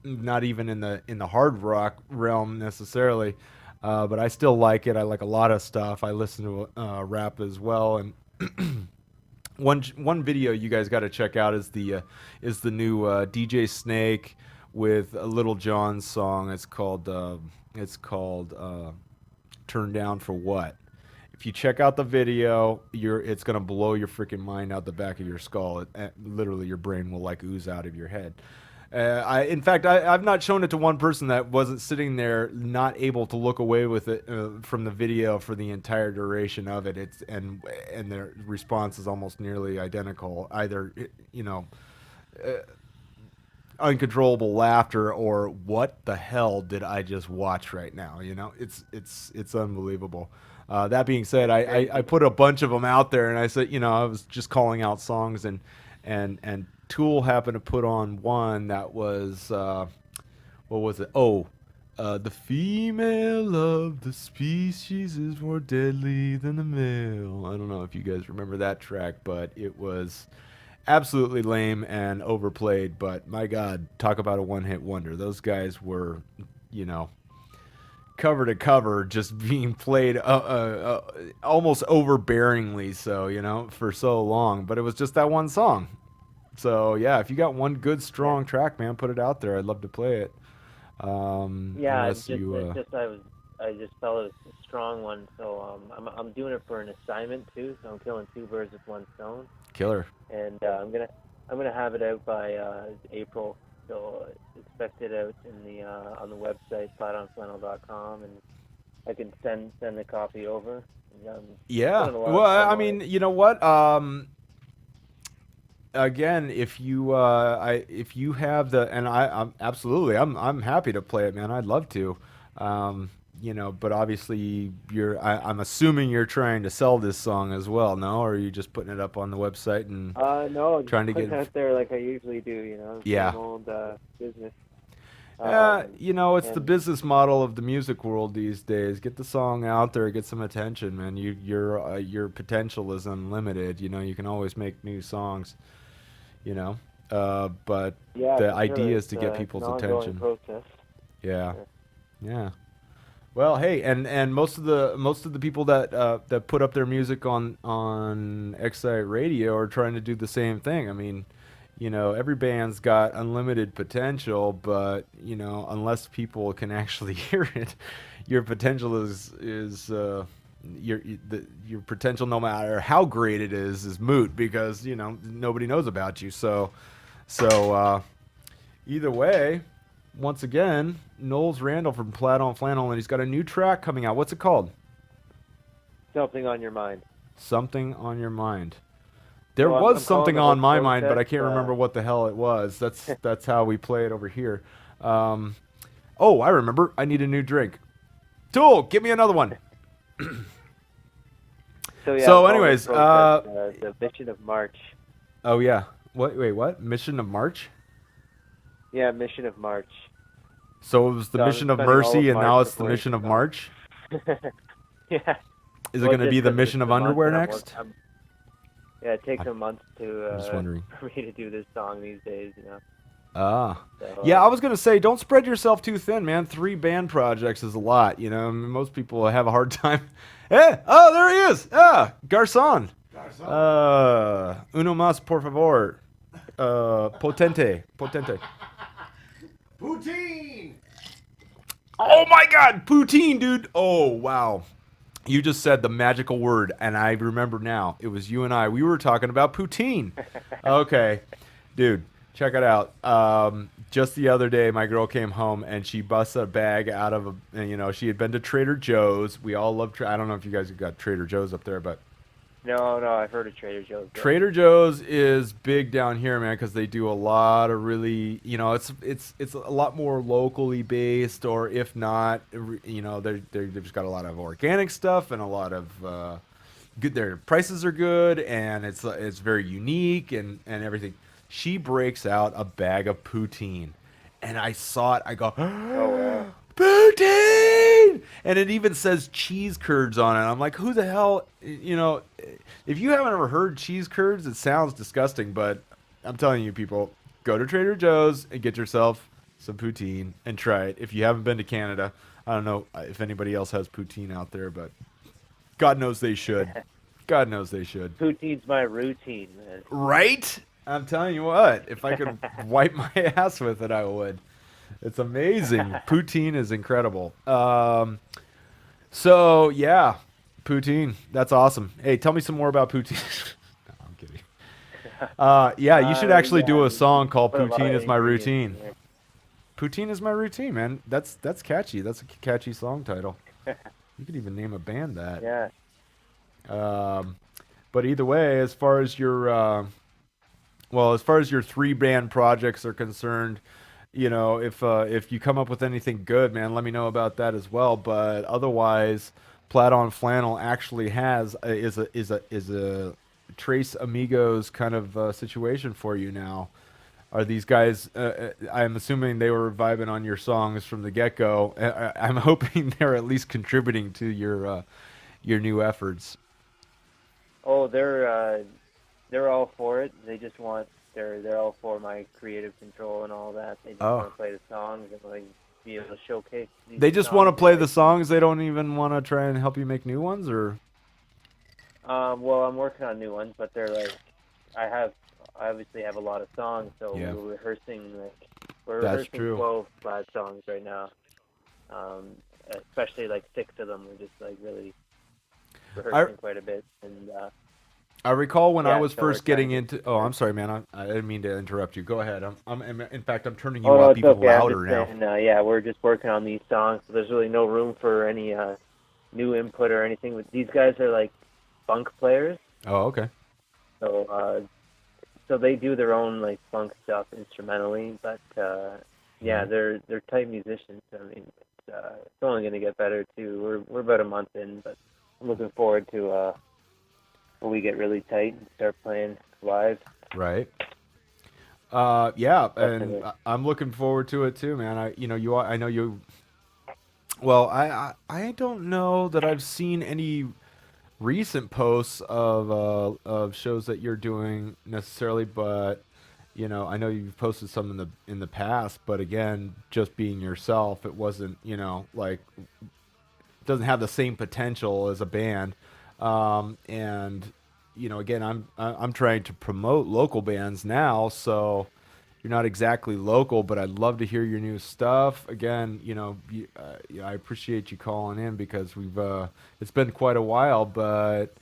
not even in the hard rock realm necessarily. But I still like it. I like a lot of stuff. I listen to rap as well. And one video you guys got to check out is the new DJ Snake with Little John's song. It's called Turn Down for What. If you check out the video, it's gonna blow your freaking mind out the back of your skull. Literally, your brain will like ooze out of your head. In fact, I've not shown it to one person that wasn't sitting there, not able to look away with it from the video for the entire duration of it. And their response is almost nearly identical. Either uncontrollable laughter or what the hell did I just watch right now? It's unbelievable. That being said, I put a bunch of them out there, and I said, I was just calling out songs and Tool happened to put on one that was, what was it? The female of the species is more deadly than the male. I don't know if you guys remember that track, but it was absolutely lame and overplayed. But my God, talk about a one-hit wonder. Those guys were, cover to cover, just being played almost overbearingly so, for so long. But it was just that one song. So yeah, if you got one good strong track, man, put it out there. I'd love to play it. I just felt it was a strong one. So I'm doing it for an assignment too. So I'm killing 2 birds with 1 stone. Killer. And I'm gonna have it out by April. So expect it out in on the website plaidonflannel.com, and I can send a copy over. Yeah. Well, I mean, you know what? Again, if you have I'm absolutely, I'm happy to play it, man. I'd love to, but obviously I'm assuming you're trying to sell this song as well, no? Or are you just putting it up on the website and no, trying to get it out there like I usually do, Yeah. Same old business. It's the business model of the music world these days. Get the song out there, get some attention, man. Your potential is unlimited. You can always make new songs. But the idea is to get people's attention. Process. Yeah. Sure. Yeah. Well, hey, and most of the people that put up their music on Excite Radio are trying to do the same thing. I mean, every band's got unlimited potential, but unless people can actually hear it, your potential is your potential, no matter how great it is moot because nobody knows about you. So either way. Once again, Knowles Randall from Plaid on Flannel, and he's got a new track coming out. What's it called? Something on your mind. Something on Your mind. There Well, was I'm something calling on the my whole mind, but I process, can't remember what the hell it was. That's how we play it over here. Oh, I remember. I need a new drink. Tool, give me another one. So So yeah. I'm calling anyways, the process, the Mission of March. Oh yeah. Wait, what? Mission of March? Yeah, Mission of March. So it was the So I'm Mission of spending all Mercy, and March now it's the recording Mission of songs. March. Yeah. Is it Well, going to just be the 'cause Mission it's of a month Underwear and next? Yeah, it takes a month to just wondering. for me to do this song these days. Ah. So, Yeah, I was going to say, don't spread yourself too thin, man. 3 band projects is a lot, I mean, most people have a hard time. Hey, oh, there he is. Ah, Garçon. Uno más, por favor. Potente. Poutine! Oh my god, poutine, dude. Oh, wow. You just said the magical word, and I remember now. It was you and I. We were talking about poutine. Okay. Dude, check it out. Just the other day, my girl came home, and she busted a bag out of she had been to Trader Joe's. We all love, I don't know if you guys have got Trader Joe's up there, but No, I've heard of Trader Joe's. Trader Joe's is big down here, man, because they do a lot of really, it's a lot more locally based, or if not, they've just got a lot of organic stuff and a lot of good. Their prices are good, and it's very unique and everything. She breaks out a bag of poutine, and I saw it. I go, poutine! And it even says cheese curds on it. I'm like, who the hell, if you haven't ever heard cheese curds, it sounds disgusting, but I'm telling you, people, go to Trader Joe's and get yourself some poutine and try it. If you haven't been to Canada, I don't know if anybody else has poutine out there, but God knows they should. God knows they should. Poutine's my routine, man. Right? I'm telling you what, if I could wipe my ass with it, I would. It's amazing. Poutine is incredible. So, yeah, poutine. That's awesome. Hey, tell me some more about poutine. No, I'm kidding. Yeah, you should actually do a song called Poutine is My Routine. Poutine is My Routine, man. That's catchy. That's a catchy song title. You could even name a band that. Yeah. But either way, as far as your 3 band projects are concerned, if you come up with anything good, man, let me know about that as well. But otherwise, Plaid on Flannel actually is a Trace Amigos kind of situation for you now. Are these guys? I'm assuming they were vibing on your songs from the get-go. I'm hoping they're at least contributing to your new efforts. Oh, they're all for it. They just want they're all for my creative control and all that. They just want to play the songs and like be able to showcase. They just want to play the songs. They don't even want to try and help you make new ones, or. Well, I'm working on new ones, but they're like, I obviously have a lot of songs, so Yeah. we're rehearsing That's rehearsing true. 12 live songs right now. Especially like 6 of them. We're just like really rehearsing quite a bit, and I recall when I was so we're first getting trying to- into. Oh, I'm sorry, man. I didn't mean to interrupt you. Go ahead. In fact, I'm turning you Oh, no, up it's even okay. I'm louder just now. saying, yeah, we're just working on these songs, so there's really no room for any new input or anything. But these guys are like funk players, Oh, okay. so they do their own like funk stuff instrumentally. But yeah, they're tight musicians. I mean, it's only going to get better too. We're about a month in, but I'm looking forward to when we get really tight and start playing live. Right. Yeah, and Definitely. I'm looking forward to it too, man. I know you. Well, I don't know that I've seen any recent posts of shows that you're doing necessarily, but I know you've posted some in the past. But again, just being yourself, it wasn't like doesn't have the same potential as a band. And again, I'm trying to promote local bands now, so you're not exactly local, but I'd love to hear your new stuff. Again, I appreciate you calling in because it's been quite a while, but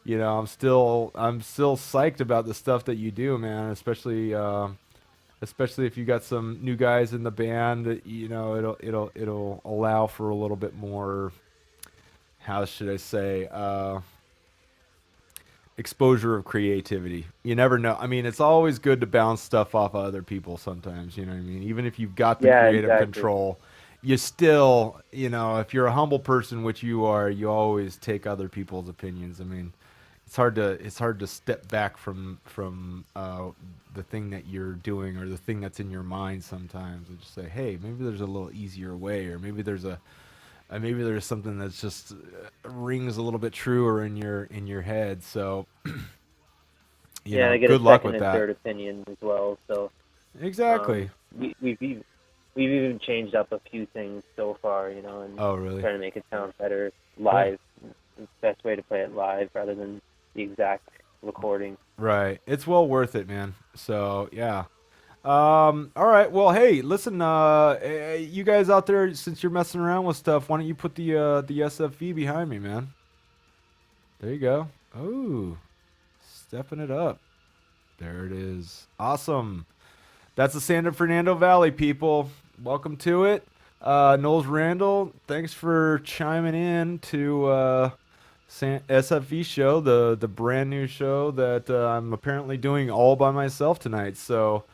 I'm still psyched about the stuff that you do, man. Especially if you got some new guys in the band, it'll allow for a little bit more. How should I say? Exposure of creativity. You never know. I mean, it's always good to bounce stuff off of other people sometimes, you know what I mean? Even if you've got the creative control, you still, if you're a humble person, which you are, you always take other people's opinions. I mean, it's hard to step back from the thing that you're doing or the thing that's in your mind sometimes and just say, hey, maybe there's a little easier way, or maybe there's something that's just rings a little bit truer in your head. So, I get good a luck second with and that. third opinion as well. So Exactly. We've even changed up a few things so far, and Oh, really? trying to make it sound better live. It's the best way to play it live rather than the exact recording. Right. It's well worth it, man. So, yeah. All right. Well, hey, listen, you guys out there, since you're messing around with stuff, why don't you put the S.F.V behind me, man? There you go. Oh, stepping it up. There it is. Awesome. That's the San Fernando Valley, people. Welcome to it. Knowles Randall, thanks for chiming in to S.F.V show, the brand new show that I'm apparently doing all by myself tonight. So,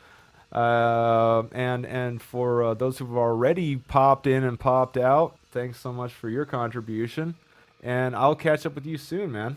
and for those who've already popped in and popped out, thanks so much for your contribution. And I'll catch up with you soon, man.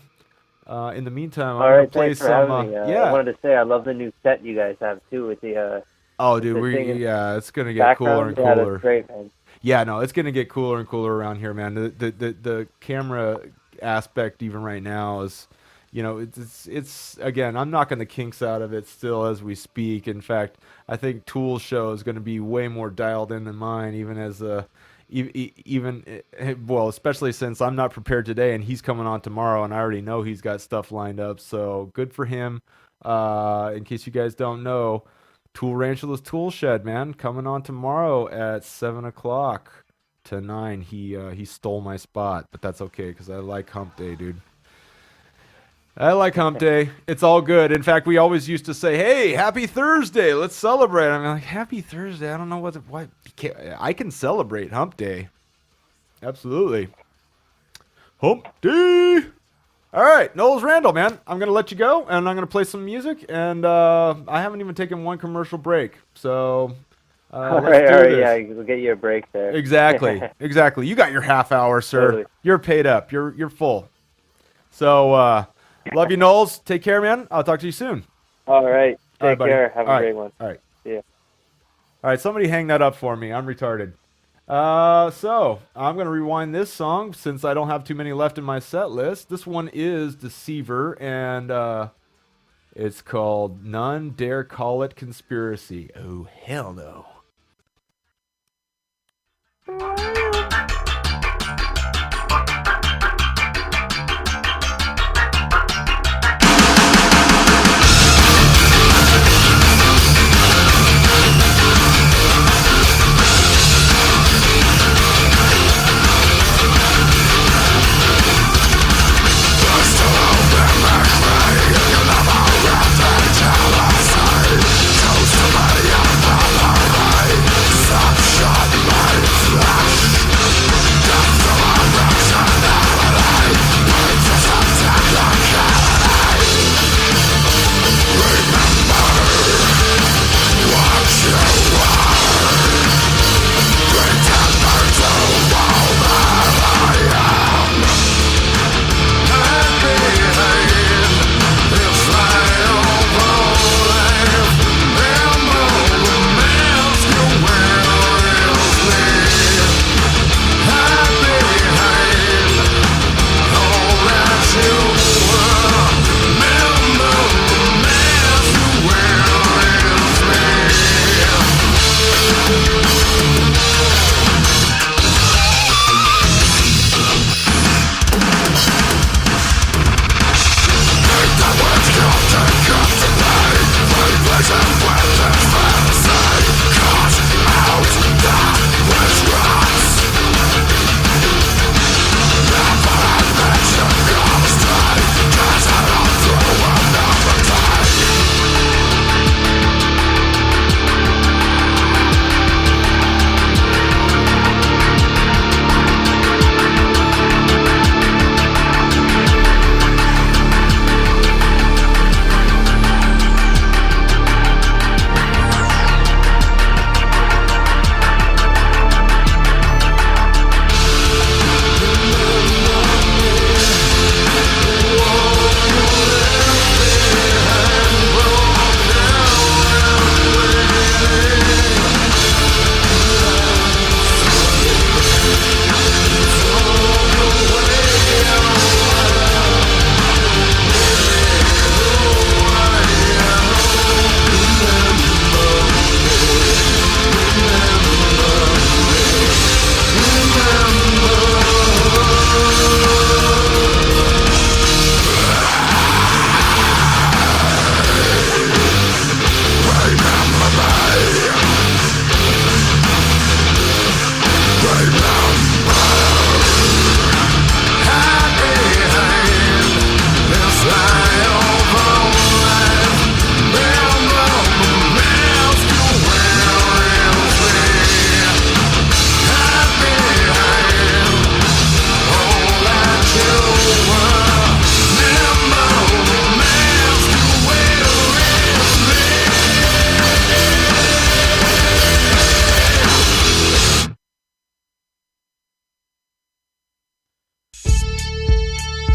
In the meantime, All I'm right, gonna play thanks for some. having me. Yeah. I wanted to say I love the new set you guys have too with the. Oh, dude, it's gonna get cooler and Yeah, cooler. that's great, man. Yeah, no, it's gonna get cooler and cooler around here, man. The camera aspect even right now is, it's again, I'm knocking the kinks out of it still as we speak. In fact, I think Tool's show is going to be way more dialed in than mine, even as especially since I'm not prepared today and he's coming on tomorrow, and I already know he's got stuff lined up. So good for him. In case you guys don't know, Tool Ranchula's Tool Shed, man, coming on tomorrow at 7:00 to 9. He stole my spot, but that's okay because I like Hump Day, dude. I like Hump Day. It's all good. In fact, we always used to say, "Hey, Happy Thursday, let's celebrate." I'm like, "Happy Thursday." I don't know what I can celebrate Hump Day. Absolutely, Hump Day. All right, Knowles Randall, man. I'm gonna let you go, and I'm gonna play some music. And I haven't even taken one commercial break, so. All right, yeah, we'll get you a break there. Exactly. You got your half hour, sir. Totally. You're paid up. You're full. So, love you, Knowles. Take care, man. I'll talk to you soon. All right. Take buddy. care. Have a All great right. one. All right. Yeah. All right, somebody hang that up for me. I'm retarded. So, I'm going to rewind this song since I don't have too many left in my set list. This one is Deceiver, and it's called None Dare Call It Conspiracy. Oh, hell no. Toast to my young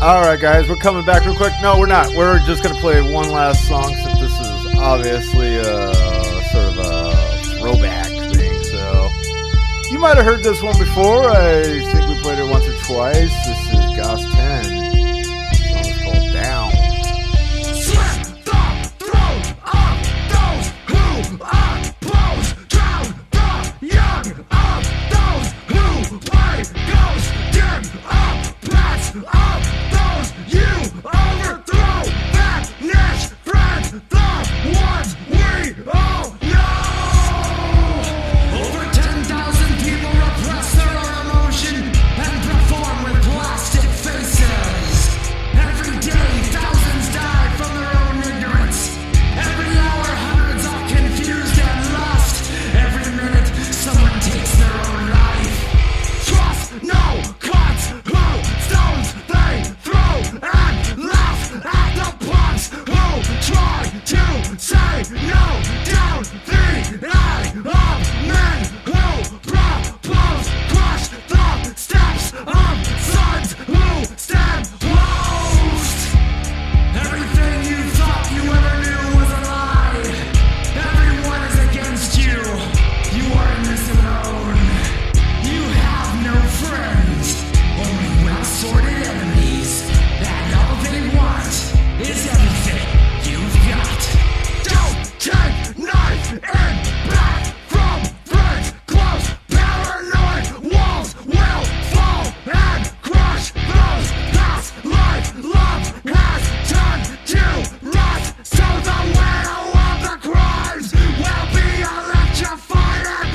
All right, guys, we're coming back real quick. No, we're not. We're just gonna play one last song since this is obviously sort of a throwback thing. So you might have heard this one before. I think we played it once or twice. This is Goss 10. The song is called Down. Slit the throat of those who oppose. Drown the young of those who play ghost. Dig up plots of those you overthrow. Vanish friends, the ones we all know. Over 10,000 people repress their own emotion and perform with plastic faces. Every day, thousands die from their own ignorance. Every hour, hundreds are confused and lost. Every minute, someone takes their own life. Trust no cuts who stones they throw and laugh at the punks who try to say no. Down the eye of men who propose crush the steps of sons who stand closed. Everything you thought you ever knew was a lie. Everyone is against you. You are in this alone. You have no friends, only well-sorted enemies. And all they want is everything you've got. Don't take knife and back from friends. Close, paranoid walls will fall and crush those past life. Love has turned to rust, so the widow of the crimes will be electrified and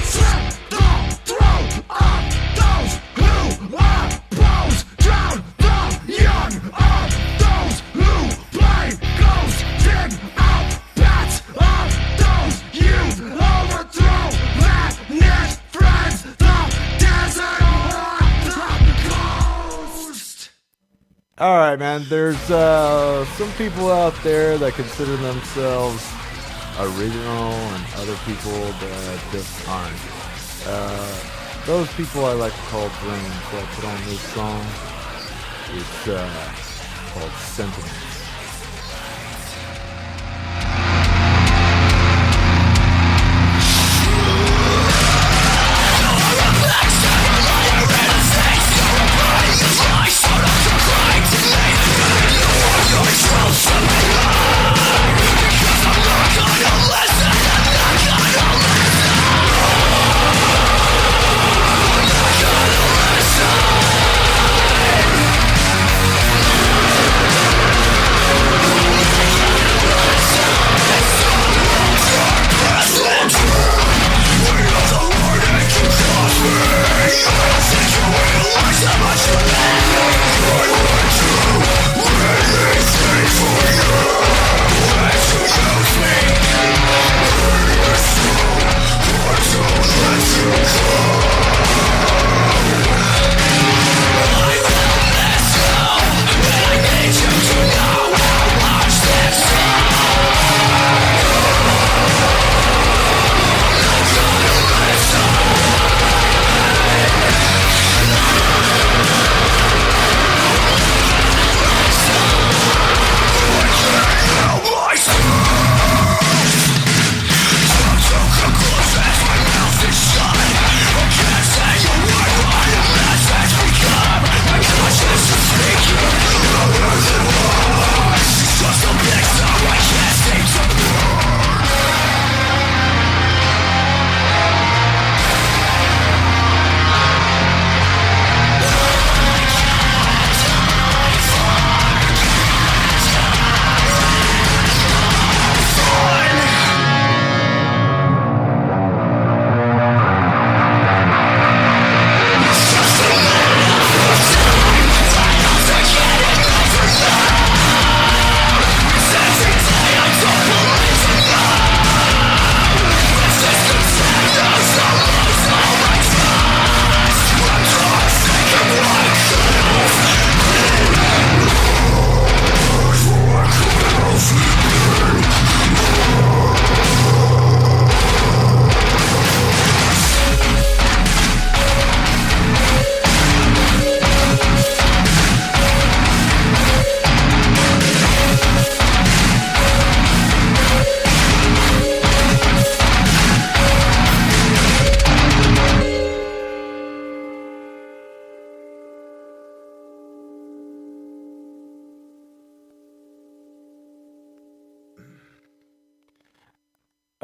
slit the throat of those who oppose. Drown the young of those who play ghost. Dig out bats of those youth overthrow. Vanish friends, the desert or the coast. All right, man. There's some people out there that consider themselves original, and other people that just aren't. Those people I like to call brains. So I put on this song. It's called Sentiments. Slit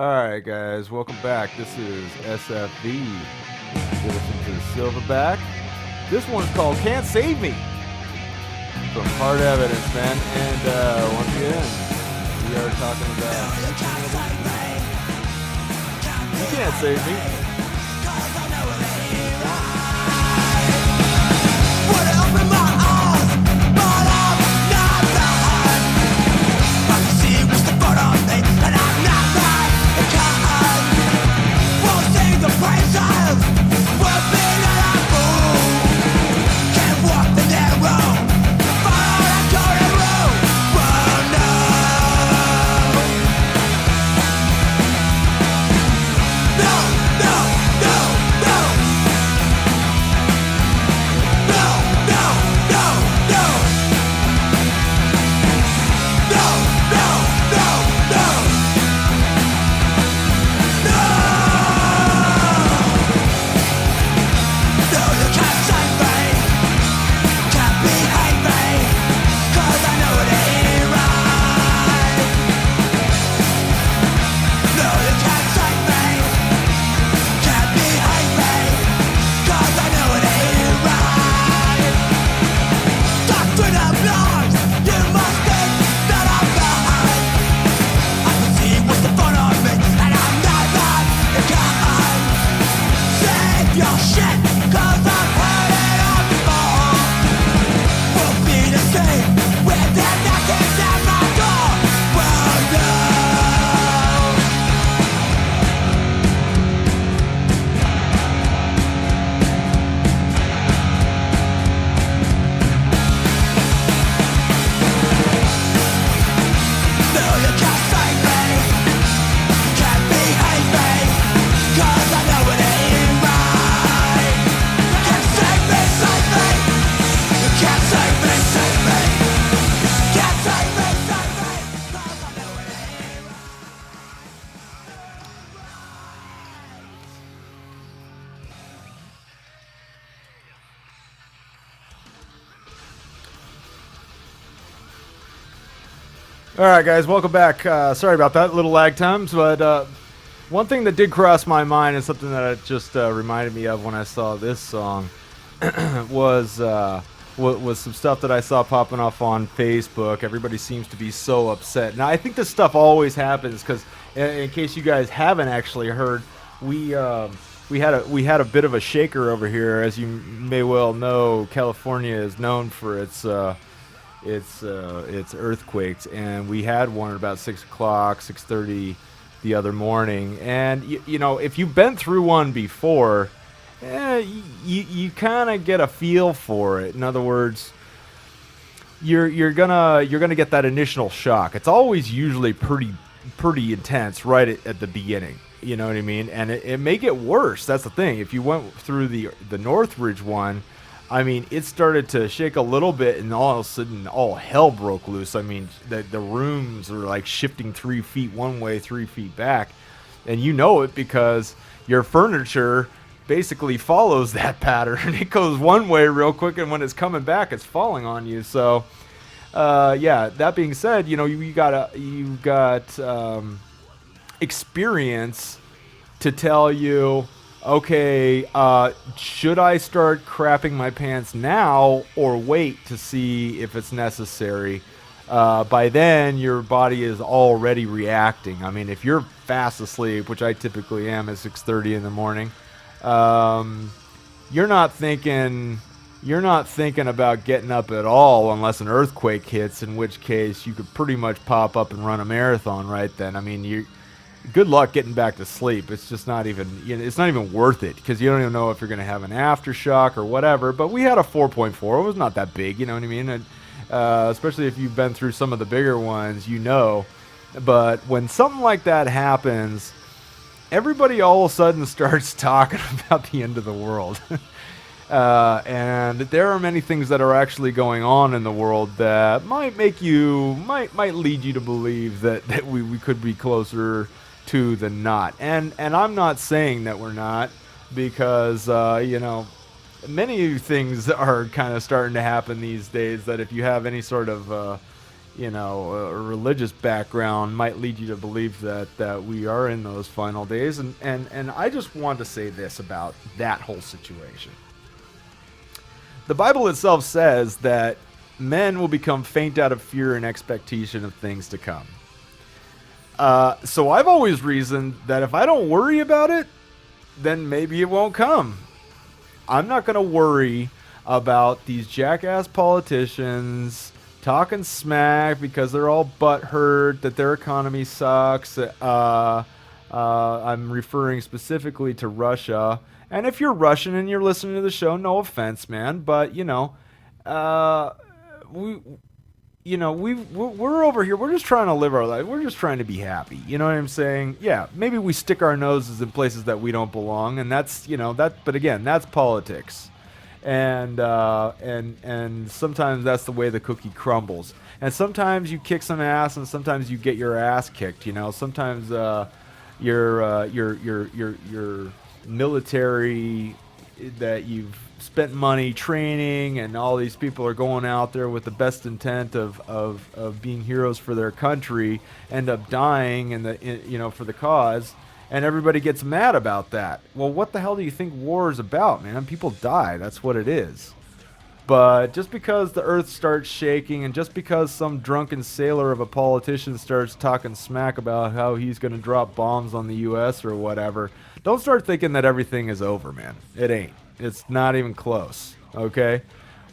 Alright, guys, welcome back. This is S.F.V. You're listening to the Silverback. This one's called Can't Save Me from Hard Evidence, man. And once again, we are talking about You Can't Save Me. All right, guys, welcome back. Sorry about that, little lag times, but one thing that did cross my mind and something that it just reminded me of when I saw this song was some stuff that I saw popping off on Facebook. Everybody seems to be so upset. Now, I think this stuff always happens because, in case you guys haven't actually heard, we had a bit of a shaker over here. As you may well know, California is known for its earthquakes, and we had one at about 6 o'clock, 6:30 the other morning. And you know, if you've been through one before, you kind of get a feel for it. In other words, you're gonna get that initial shock. It's always usually pretty intense right at the beginning. You know what I mean? And it may get worse. That's the thing. If you went through the Northridge one, I mean, it started to shake a little bit, and all of a sudden, all hell broke loose. I mean, the rooms are like shifting 3 feet one way, 3 feet back, and you know it because your furniture basically follows that pattern. It goes one way real quick, and when it's coming back, it's falling on you. So, yeah. That being said, you know, you got experience to tell you, okay, should I start crapping my pants now or wait to see if it's necessary? By then, your body is already reacting. I mean, if you're fast asleep, which I typically am at 6:30 in the morning, you're not thinking about getting up at all unless an earthquake hits, in which case you could pretty much pop up and run a marathon right then. I mean, good luck getting back to sleep. It's just not even, it's not even worth it because you don't even know if you're going to have an aftershock or whatever. But we had a 4.4. It was not that big, you know what I mean? And, especially if you've been through some of the bigger ones, you know. But when something like that happens, everybody all of a sudden starts talking about the end of the world. And there are many things that are actually going on in the world that might lead you to believe that we could be closer to than not. And I'm not saying that we're not, because many things are kind of starting to happen these days that if you have any sort of a religious background might lead you to believe that we are in those final days. And I just want to say this about that whole situation. The Bible itself says that men will become faint out of fear and expectation of things to come. So I've always reasoned that if I don't worry about it, then maybe it won't come. I'm not going to worry about these jackass politicians talking smack because they're all butthurt that their economy sucks. I'm referring specifically to Russia. And if you're Russian and you're listening to the show, no offense, man, but we're over here. We're just trying to live our life. We're just trying to be happy. You know what I'm saying? Yeah, maybe we stick our noses in places that we don't belong, and that's that. But again, that's politics, and sometimes that's the way the cookie crumbles. And sometimes you kick some ass, and sometimes you get your ass kicked. Sometimes your military that you've spent money training, and all these people are going out there with the best intent of being heroes for their country, end up dying for the cause, and everybody gets mad about that. Well, what the hell do you think war is about, man? People die. That's what it is. But just because the earth starts shaking, and just because some drunken sailor of a politician starts talking smack about how he's going to drop bombs on the U.S. or whatever, don't start thinking that everything is over, man. It ain't. It's not even close, okay?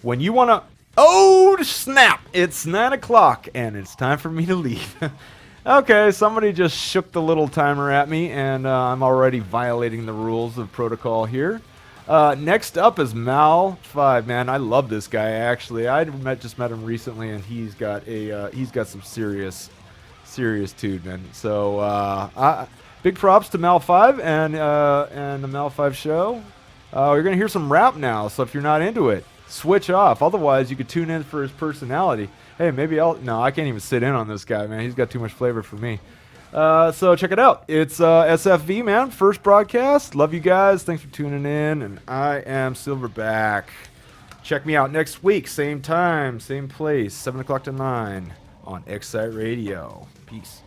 When you want to... Oh, snap! It's 9 o'clock, and it's time for me to leave. Okay, somebody just shook the little timer at me, and I'm already violating the rules of protocol here. Next up is Mal5, man. I love this guy, actually. I just met him recently, and he's got some serious dude, man. So, big props to Mal5 and the Mal5 show. You're going to hear some rap now, so if you're not into it, switch off. Otherwise, you could tune in for his personality. Hey, maybe No, I can't even sit in on this guy, man. He's got too much flavor for me. So check it out. It's S.F.V, man. First broadcast. Love you guys. Thanks for tuning in. And I am Silverback. Check me out next week. Same time, same place. 7 o'clock to 9 on Excite Radio. Peace.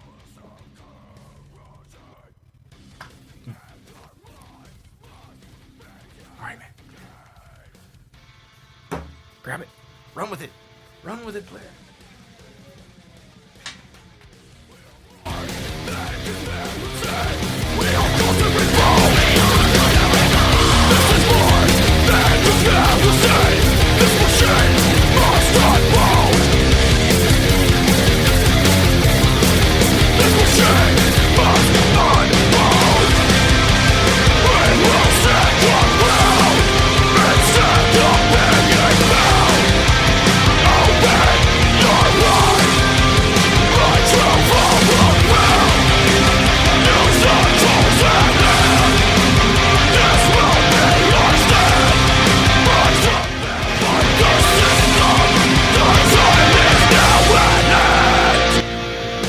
Grab it. Run with it. Run with it, player.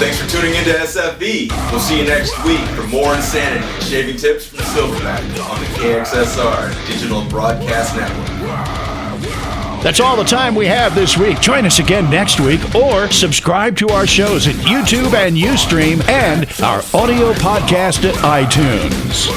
Thanks for tuning into S.F.V. We'll see you next week for more insanity and shaving tips from Silverback on the KXSR Digital Broadcast Network. That's all the time we have this week. Join us again next week, or subscribe to our shows at YouTube and Ustream, and our audio podcast at iTunes.